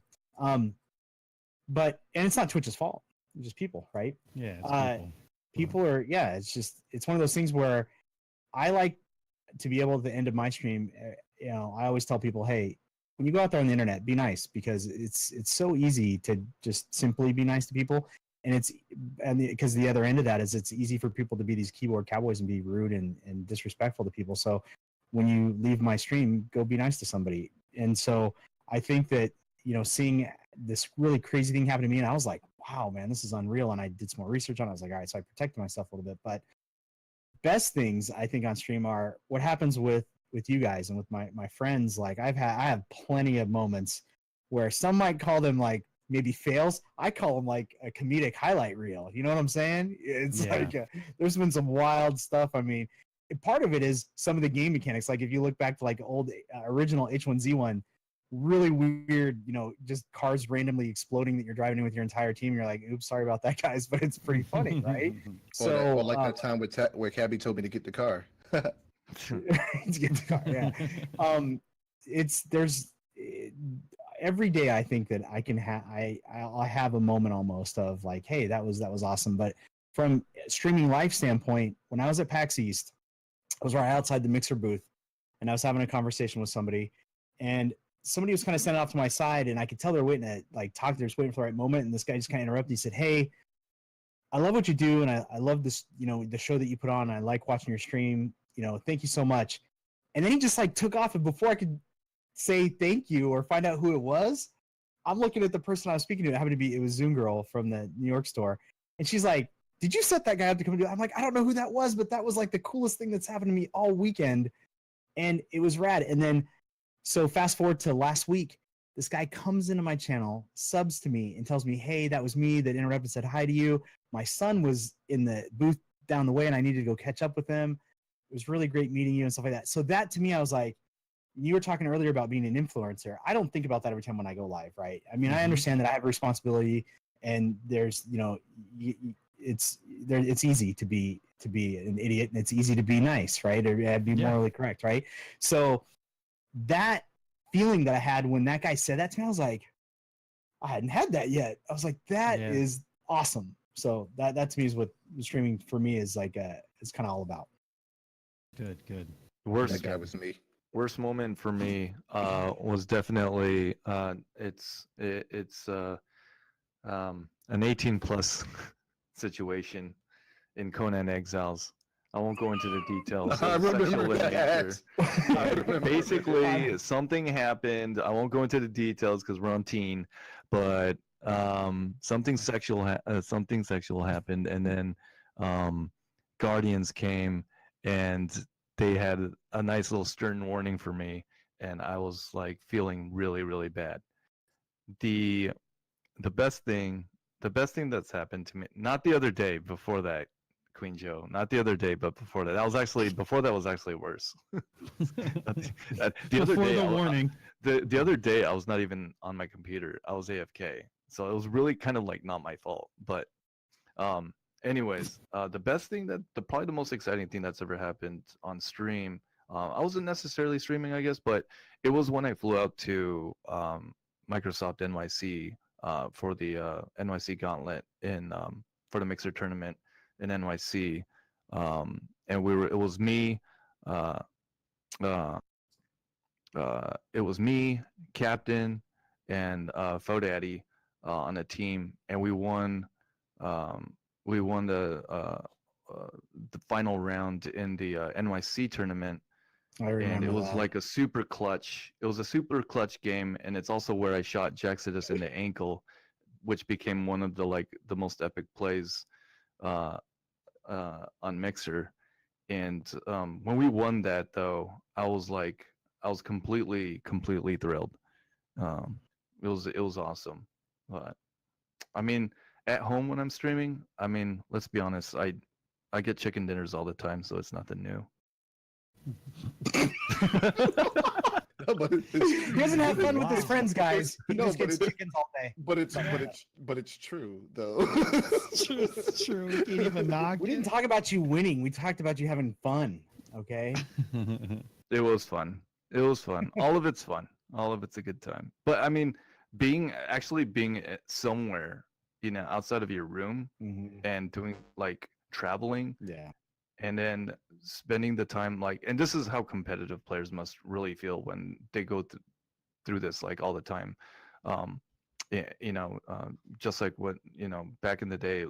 But it's not Twitch's fault. It's just people, right? Yeah, it's people. People are it's one of those things where I like to be able at the end of my stream, I always tell people, hey, when you go out there on the internet, be nice, because it's so easy to just simply be nice to people, and because the other end of that is it's easy for people to be these keyboard cowboys and be rude and disrespectful to people. So when you leave my stream, go be nice to somebody. And so I think that seeing this really crazy thing happen to me, and I was like, wow, man, this is unreal. And I did some more research on it. I was like, all right, so I protected myself a little bit. But best things I think on stream are what happens with you guys and with my friends. Like I have plenty of moments where some might call them like maybe fails. I call them like a comedic highlight reel. You know what I'm saying? It's like there's been some wild stuff. I mean, part of it is some of the game mechanics. Like if you look back to like old original H1Z1, really weird, just cars randomly exploding that you're driving in with your entire team. You're like, oops, sorry about that, guys, but it's pretty funny, right? Or like that time where Kabby told me to get the car. To get the car, yeah. Every day I think that I can I'll have a moment almost of like, hey, that was awesome. But from streaming live standpoint, when I was at PAX East, I was right outside the mixer booth, and I was having a conversation with somebody, and somebody was kind of standing off to my side, and I could tell they're waiting to like talk. They're just waiting for the right moment, and this guy just kind of interrupted. He said, "Hey, I love what you do, and I love this, the show that you put on. I like watching your stream. Thank you so much." And then he just like took off, and before I could say thank you or find out who it was, I'm looking at the person I was speaking to. It was Zoom Girl from the New York store, and she's like, "Did you set that guy up to come do it?" I'm like, "I don't know who that was, but that was like the coolest thing that's happened to me all weekend, and it was rad." And then, so fast forward to last week, this guy comes into my channel, subs to me, and tells me, "Hey, that was me that interrupted, said hi to you. My son was in the booth down the way, and I needed to go catch up with him. It was really great meeting you," and stuff like that. So that to me, I was like, you were talking earlier about being an influencer. I don't think about that every time when I go live, right? I mean, I understand that I have a responsibility, and there's, it's easy to be an idiot, and it's easy to be nice, right? Or be morally correct, right? So that feeling that I had when that guy said that to me, I was like, I hadn't had that yet. I was like, that is awesome. So that to me is what streaming for me is like. It's kind of all about. Good. That guy was me. Worst moment for me was definitely it's an 18 plus situation in Conan Exiles. I won't go into the details. I of remember sexual in that. nature. Basically, something happened. I won't go into the details because we're on teen, but something sexual happened, and then Guardians came, and they had a nice little stern warning for me, and I was like feeling really, really bad. The best thing that's happened to me, not the other day, before that, Queen Joe, not the other day, but before that. Before that was actually worse. The other day, warning. The other day, I was not even on my computer. I was AFK, so it was really kind of like not my fault. But, anyways, the best thing probably the most exciting thing that's ever happened on stream. I wasn't necessarily streaming, I guess, but it was when I flew out to Microsoft NYC for the NYC Gauntlet for the Mixer tournament in NYC, and it was me, Captain, and Fodaddy on a team, and we won the final round in the NYC tournament. And it was like a super clutch. It was a super clutch game, and it's also where I shot Jaxodus in the ankle which became one of the most epic plays uh, on Mixer. And when we won that, though, I was completely thrilled. It was awesome. But I mean, at home when I'm streaming, I mean, let's be honest, I get chicken dinners all the time, so it's nothing new. No, but He doesn't have fun with his Wow. friends, guys. He No, just but gets it's- chickens all day. but it's true though. It's true. We can't even knock We didn't it. talk about you winning. We talked about you having fun. Okay. It was fun. It was fun. All of it's fun. All of it's a good time. But I mean, being somewhere, outside of your room Mhm. and doing traveling Yeah. and then spending the time and this is how competitive players must really feel when they go through this all the time. Just like what back in the day,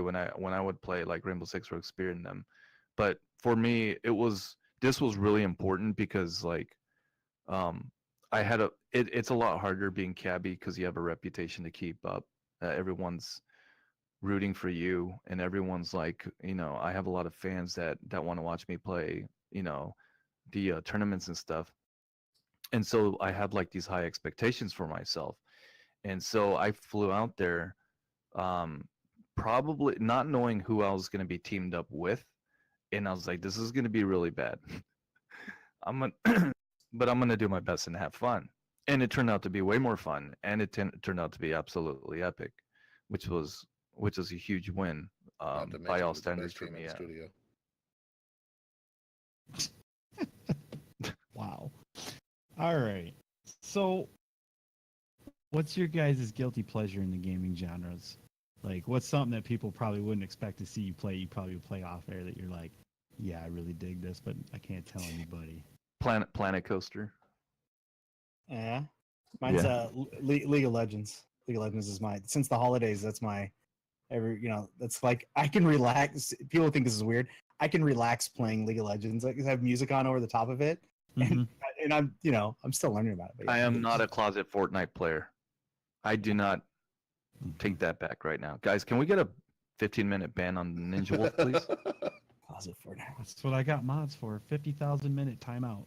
when I would play Rainbow Six Rogue Spear in them. But for me, this was really important because I had it's a lot harder being Kabby because you have a reputation to keep up. Everyone's rooting for you, and everyone's I have a lot of fans that want to watch me play the tournaments and stuff. And so I had these high expectations for myself, and so I flew out there, probably not knowing who I was going to be teamed up with, and I was like, this is going to be really bad. But I'm gonna do my best and have fun. And it turned out to be way more fun, and it turned out to be absolutely epic, which was a huge win Not to by mention all it was the standards best for game in me. the studio. Wow. All right. So, what's your guys' guilty pleasure in the gaming genres? What's something that people probably wouldn't expect to see you play? You probably would play off air that you're like, yeah, I really dig this, but I can't tell anybody. Planet Coaster. Yeah. Mine's Yeah. League of Legends. League of Legends is my since the holidays. That's my that's I can relax. People think this is weird. I can relax playing League of Legends. I have music on over the top of it, Mhm. and I'm I'm still learning about it. But I yeah. am not a closet Fortnite player. I do not take that back right now, guys. Can we get a 15-minute ban on Ninja Wolf, please? Closet for now. That's what I got mods for. 50,000-minute timeout.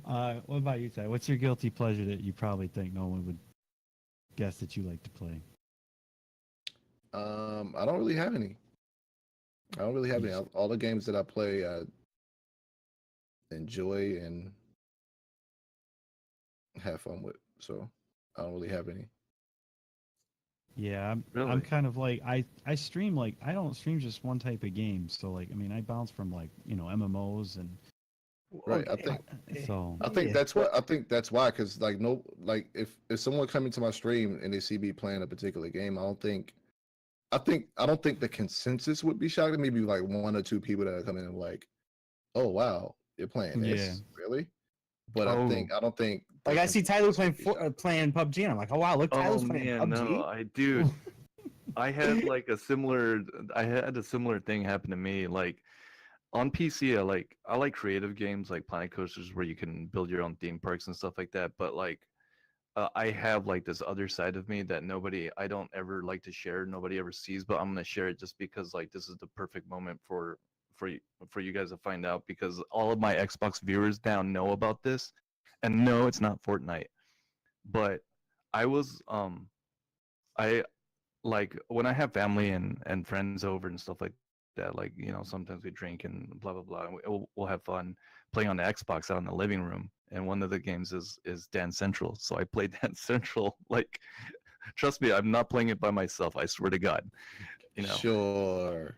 What about you, Ty? What's your guilty pleasure that you probably think no one would guess that you like to play? I don't really have any. I don't really have any. All the games that I play, I enjoy and have fun with. So I don't really have any. Yeah, I'm Really? kind of I stream I don't stream just one type of game. So I mean I bounce from MMOs and Right. I think so Yeah. that's what I think that's why because if someone coming to my stream and they see me playing a particular game, I don't think the consensus would be shocked. Maybe one or two people that are coming in oh wow, you're playing this, really? But I don't think I see Tylu playing would be shocked. playing PUBG, and I'm like, oh wow, look, Tylu's Oh playing man, PUBG. dude, I had a similar thing happen to me. On PC, I like creative games like Planet Coasters where you can build your own theme parks and stuff like that. But I have this other side of me that I don't ever like to share. Nobody ever sees, but I'm gonna share it just because this is the perfect moment for you guys to find out, because all of my Xbox viewers now know about this, and no, it's not Fortnite. But I was I when I have family and friends over and stuff like that, sometimes we drink and blah blah blah, and we'll have fun playing on the Xbox out in the living room. And one of the games is Dance Central, so I play Dance Central. Trust me, I'm not playing it by myself. I swear to God. Sure.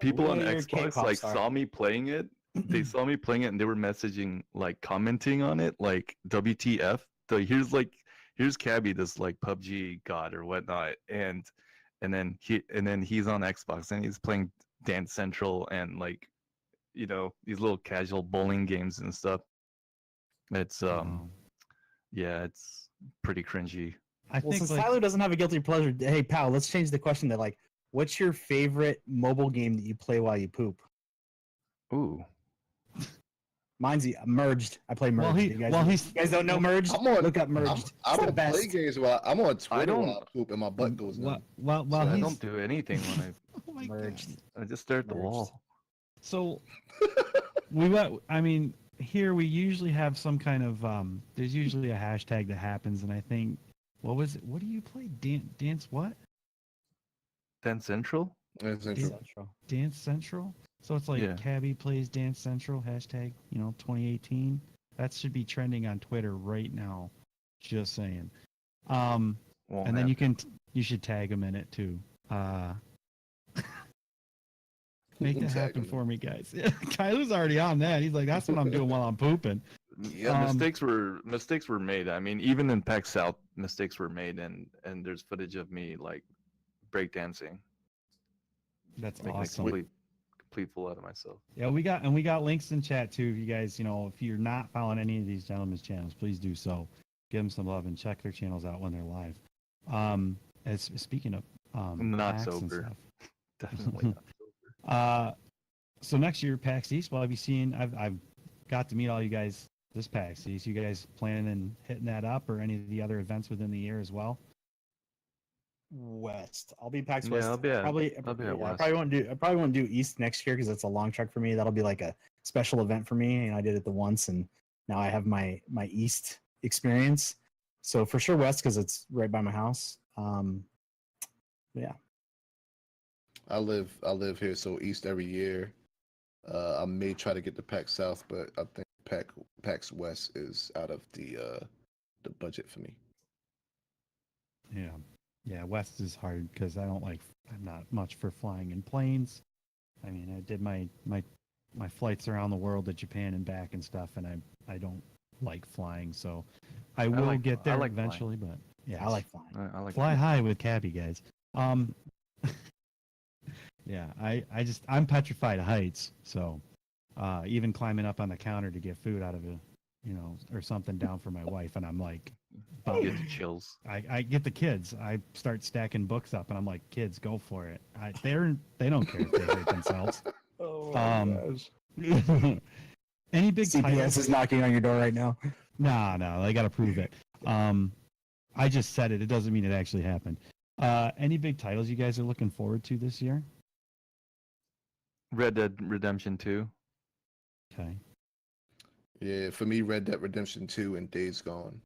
People on You're a Xbox K-pop star. saw me playing it. They saw me playing it, and they were messaging, commenting on it, WTF. So here's Kabby, this PUBG god or whatnot, and then he's on Xbox and he's playing Dance Central and these little casual bowling games and stuff. It's yeah, it's pretty cringy. I Well, think since Tyler doesn't have a guilty pleasure, hey pal, let's change the question to what's your favorite mobile game that you play while you poop? Ooh. Mine's merged. I play merged. You guys don't know merged? Look up merged. I It's the don't play best. games while I'm on Twitter don't- while I poop and my butt goes numb. Well, So I he's don't do anything when oh my Merged. God. I just stare at the Merged. wall. So we went. I mean, here we usually have some kind of there's usually a hashtag that happens, and I think what was it? What do you play? Dance what? Dance Central? That's interesting. Dance Central. So it's like Yeah. Kabby plays Dance Central hashtag 2018. That should be trending on Twitter right now. Just saying. Won't And then you should tag him in it too. Make that Tag happen him. for me, guys. Tylu's already on that. He's like, that's what I'm doing while I'm pooping. Yeah, mistakes were made. I mean, even in PAX South, mistakes were made, and there's footage of me like breakdancing, That's making awesome. a complete fool out of myself. Yeah, we got links in chat too. If you guys, if you're not following any of these gentlemen's channels, please do so. Give them some love and check their channels out when they're live. As speaking of Not PAX and sober. stuff. Definitely not sober. So next year, PAX East, well, have you seen? I've got to meet all you guys this PAX East. You guys planning and hitting that up, or any of the other events within the year as well? West. I'll be PAX Yeah, West. I'll be at I West. probably won't do East next year because it's a long trek for me. That'll be like a special event for me. I did it the once, and now I have my East experience. So for sure West because it's right by my house. Yeah. I live here, so East every year. I may try to get to PAX South, but I think PAX West is out of the budget for me. Yeah, West is hard because I'm not much for flying in planes. I mean, I did my flights around the world to Japan and back and stuff, and I don't like flying, so I will get there like eventually. But yeah, I like flying. I like fly high with Kabby, guys. Yeah, I'm petrified of heights, so even climbing up on the counter to get food out of or something down for my wife, and I'm like, You get the chills. I get the kids. I start stacking books up, and I'm like, kids, go for it. They don't care if they hurt themselves. Oh gosh. Any big CPS titles? is knocking on your door right now. No, they got to prove it. I just said it. It doesn't mean it actually happened. Any big titles you guys are looking forward to this year? Red Dead Redemption 2. Okay. Yeah, for me, Red Dead Redemption 2 and Days Gone.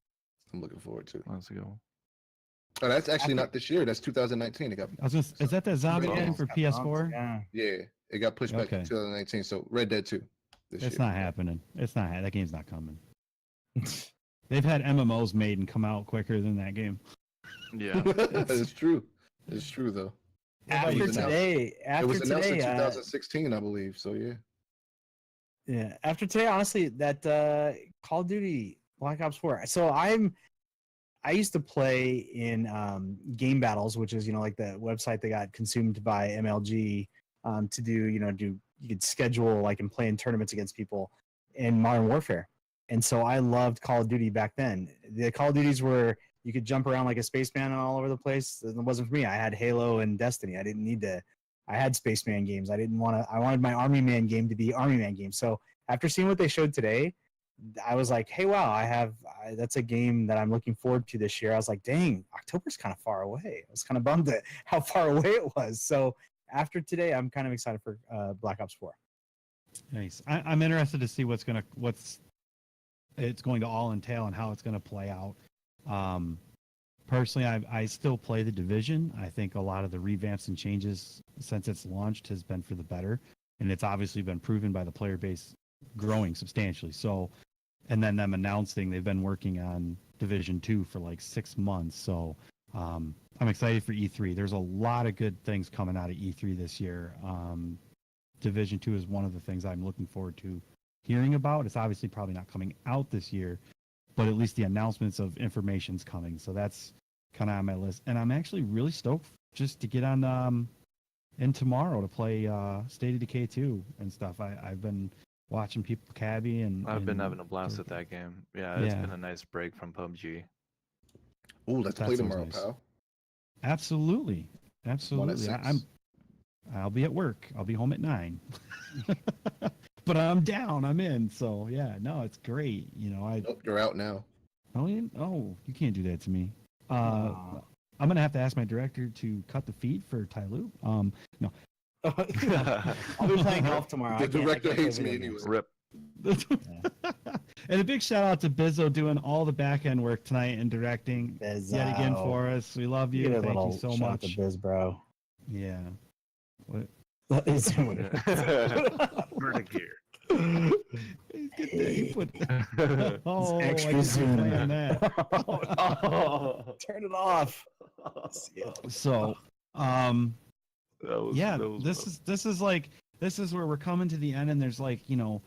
I'm looking forward to. Let's go. Oh, that's actually not this year. That's 2019. It got Is that zombie Red game Dead. for PS4? Yeah. yeah, it got pushed back Okay. to 2019. So Red Dead 2 this It's year. not happening. That game's not coming. They've had MMOs made and come out quicker than that game. Yeah. It's true. It's true though. After was announced- today, It was announced in 2016, I believe. So yeah. yeah. After today, honestly, that Call of Duty Black Ops 4. So I used to play in Game Battles, which is like the website that got consumed by MLG to do you could schedule and play in tournaments against people in Modern Warfare. And so I loved Call of Duty back then. The Call of Duties were you could jump around like a spaceman all over the place. It wasn't for me. I had Halo and Destiny. I didn't need to. I had Spaceman games. I wanted my Army Man game to be Army Man game. So after seeing what they showed today, I was like, hey, wow, that's a game that I'm looking forward to this year. I was like, dang, October's kind of far away. I was kind of bummed at how far away it was. So after today, I'm kind of excited for Black Ops 4. Nice. I'm interested to see what's it's going to all entail and how it's going to play out. Personally, I still play the Division. I think a lot of the revamps and changes since it's launched has been for the better, and it's obviously been proven by the player base growing substantially. So, and then them announcing they've been working on Division 2 for 6 months. So I'm excited for E3. There's a lot of good things coming out of E3 this year. Division 2 is one of the things I'm looking forward to hearing about. It's obviously probably not coming out this year, but at least the announcements of information's coming. So that's kind of on my list. And I'm actually really stoked just to get on in tomorrow to play State of Decay 2 and stuff. I've been watching people Kabby and I've been having a blast with that game. Yeah, it's been a nice break from PUBG. Oh, let's play tomorrow, nice. pal. Absolutely. Absolutely. I'll be at work. I'll be home at 9. but I'm down. I'm in. So yeah, no, it's great. You know, Nope, you're out now. you can't do that to me. Aw. I'm gonna have to ask my director to cut the feed for Tylu. No. I'll be playing golf tomorrow. The I can't director play hates me video games. anyway. Rip. And a big shout out to Bizzo doing all the back end work tonight and directing yet again Bizzo. for us. We love Give you. it a Thank you little so shout out much. to Biz, bro. Yeah. What? It's Vertigear. He put oh, extra I can zoom. plan that. Turn it off. So, yeah, this is where we're coming to the end, and there's like, you know,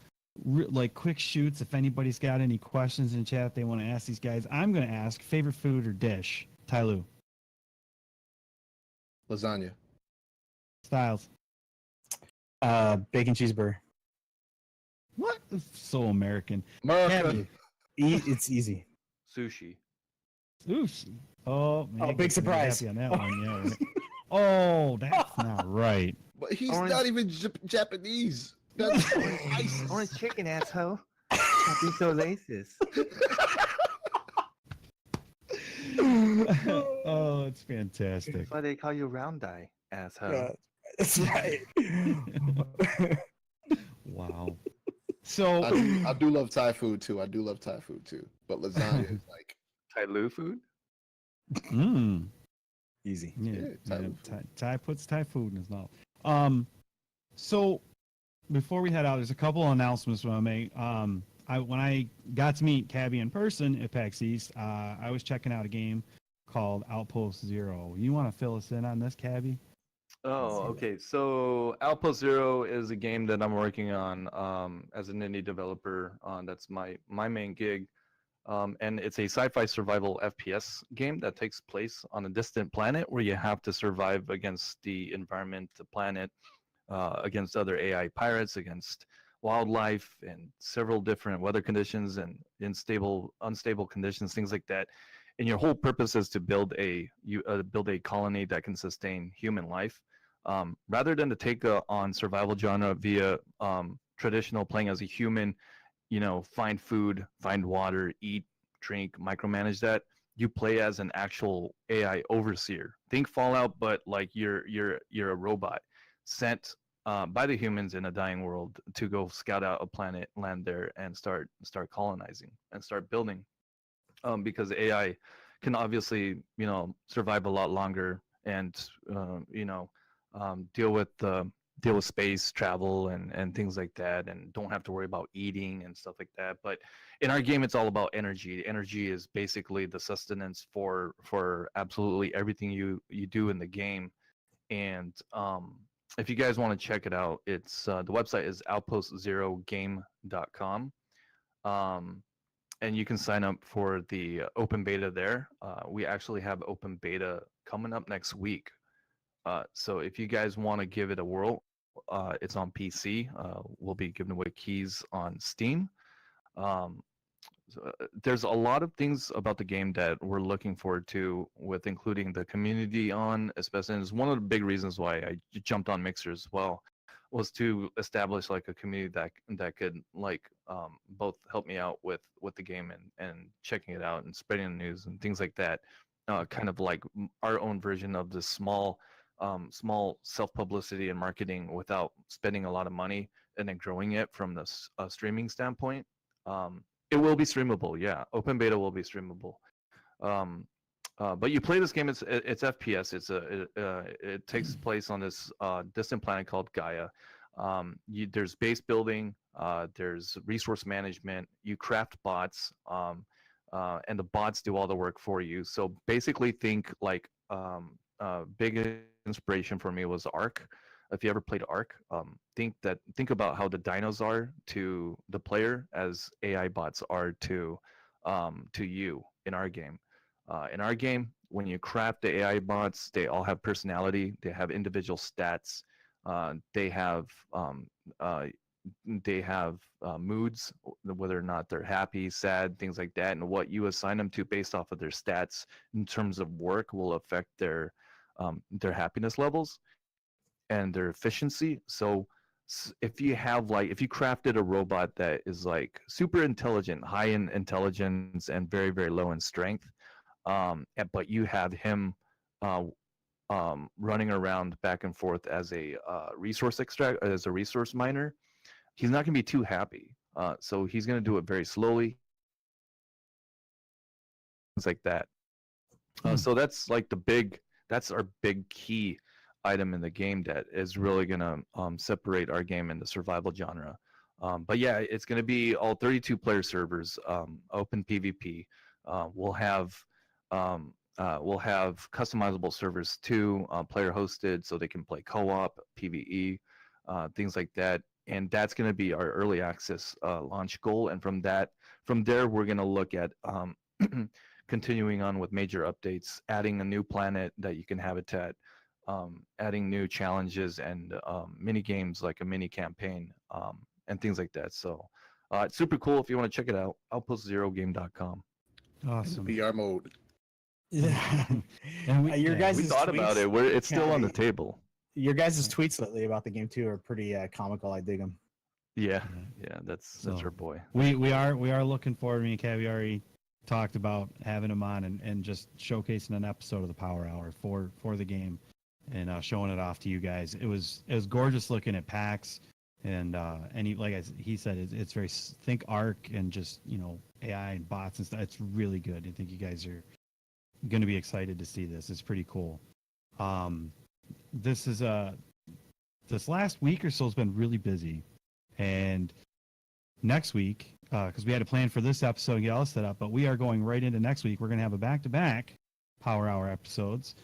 like quick shoots. If anybody's got any questions in chat they want to ask these guys, I'm gonna ask favorite food or dish. Tylu. Lasagna. Styles. Bacon cheeseburger. What? So American. America. Kabby. It's easy. Sushi. Oof. Oh, man, Oh, I big guess I'm surprise. happy on that one. Yeah. Right. Oh, that's not right. But he's Orange- not even Japanese. That's ice. Orange chicken, asshole. I beat those aces. Oh, it's fantastic. That's why they call you round eye, asshole. Yeah, that's right. Wow. So I do love Thai food too. But lasagna is like Tylu food? Easy. Yeah, Yeah, Thai yeah, food. Thai puts Thai food in his mouth. So before we head out, there's a couple of announcements we want to make. When I got to meet Kabby in person at PAX East, I was checking out a game called Outpost Zero. You want to fill us in on this, Kabby? Oh, okay. So Outpost Zero is a game that I'm working on as an indie developer. That's my main gig. And it's a sci-fi survival FPS game that takes place on a distant planet where you have to survive against the environment, the planet, against other AI pirates, against wildlife, and several different weather conditions and unstable conditions, things like that. And your whole purpose is to build a colony that can sustain human life, rather than to take on survival genre via traditional playing as a human. You know, find food, find water, eat, drink, micromanage that. You play as an actual AI overseer. Think Fallout, but like you're a robot sent by the humans in a dying world to go scout out a planet, land there, and start colonizing and start building. Because AI can obviously, you know, survive a lot longer and deal with space travel and things like that, and don't have to worry about eating and stuff like that. But in our game, it's all about energy. Energy is basically the sustenance for absolutely everything you do in the game. And if you guys want to check it out, it's the website is outpostzerogame.com. And you can sign up for the open beta there. We actually have open beta coming up next week. So if you guys want to give it a whirl, it's on PC. We'll be giving away keys on Steam. There's a lot of things about the game that we're looking forward to, with including the community on, especially. And it's one of the big reasons why I jumped on Mixer as well, was to establish like a community that could like both help me out with the game and checking it out and spreading the news and things like that. Kind of like our own version of this small self-publicity and marketing without spending a lot of money, and then growing it from the streaming standpoint. It will be streamable, yeah. Open beta will be streamable. But you play this game. It's FPS. It takes place on this distant planet called Gaia. There's base building. There's resource management. You craft bots, and the bots do all the work for you. So basically, think like big inspiration for me was Ark. If you ever played Ark, think about how the dinos are to the player as AI bots are to you in our game. In our game, when you craft the AI bots, they all have personality. They have individual stats. They have moods, whether or not they're happy, sad, things like that. And what you assign them to based off of their stats in terms of work will affect their happiness levels and their efficiency. So if you crafted a robot that is like super intelligent, high in intelligence and very, very low in strength, but you have him running around back and forth as a resource miner, he's not going to be too happy. So he's going to do it very slowly, things like that. So that's like that's our big key item in the game that is really going to separate our game in the survival genre. But yeah, it's going to be all 32 player servers, open PvP. We'll have customizable servers too, player hosted, so they can play co-op, PvE, things like that. And that's going to be our early access launch goal. And from there, we're going to look at continuing on with major updates, adding a new planet that you can habitat, adding new challenges and mini games like a mini campaign, and things like that. So it's super cool. If you want to check it out, outpost0game.com. Awesome. VR mode. Yeah. And Your guys' We thought about it. It's still on the table. Your guys' tweets lately about the game too are pretty comical. I dig them. Yeah, that's So, our boy. We are looking forward. Me and Kabby already talked about having him on and just showcasing an episode of the Power Hour for the game and showing it off to you guys. It was gorgeous looking at PAX and he said it's very think Arc and just AI and bots and stuff. It's really good. I think you guys are going to be excited to see this. It's pretty cool. This last week or so has been really busy, and next week, because we had to plan for this episode and get all set up, but we are going right into next week. We're going to have a back-to-back Power Hour episodes,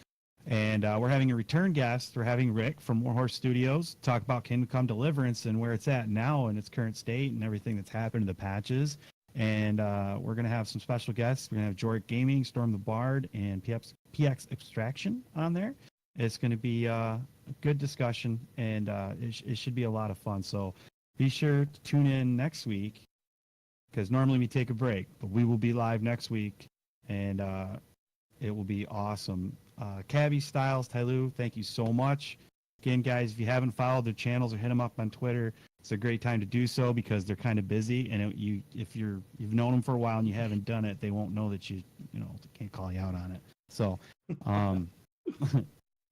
and we're having a return guest. We're having Rick from Warhorse Studios talk about Kingdom Come Deliverance and where it's at now and its current state and everything that's happened in the patches. And we're going to have some special guests. We're going to have Joric Gaming, Storm the Bard, and PX Extraction on there. It's going to be a good discussion, and it should be a lot of fun. So be sure to tune in next week, because normally we take a break, but we will be live next week, and it will be awesome. Kabby, Styles, Tylu, thank you so much. Again, guys, if you haven't followed their channels or hit them up on Twitter, it's a great time to do so because they're kind of busy. And if you've known them for a while and you haven't done it, they won't know that you can't call you out on it. So,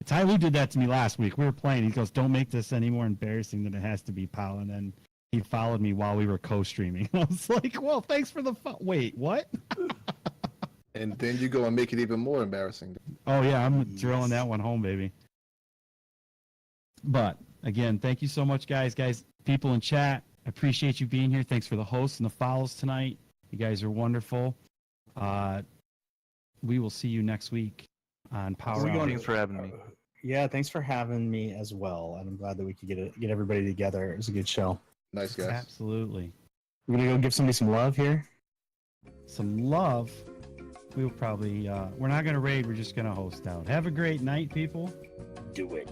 Tylu did that to me last week. We were playing. He goes, "Don't make this any more embarrassing than it has to be, pal." And then he followed me while we were co-streaming. I was like, "Well, thanks for the wait, what?" And then you go and make it even more embarrassing. Oh yeah, I'm drilling that one home, baby. But again, thank you so much, guys. People in chat, I appreciate you being here. Thanks for the hosts and the follows tonight. You guys are wonderful. We will see you next week on Power Hour. Thanks for having me. Yeah, thanks for having me as well. And I'm glad that we could get everybody together. It was a good show. Nice, guys. Absolutely. We're gonna go give somebody some love here. Some love. We will probably we're not gonna raid, we're just gonna host out. Have a great night, people. Do it.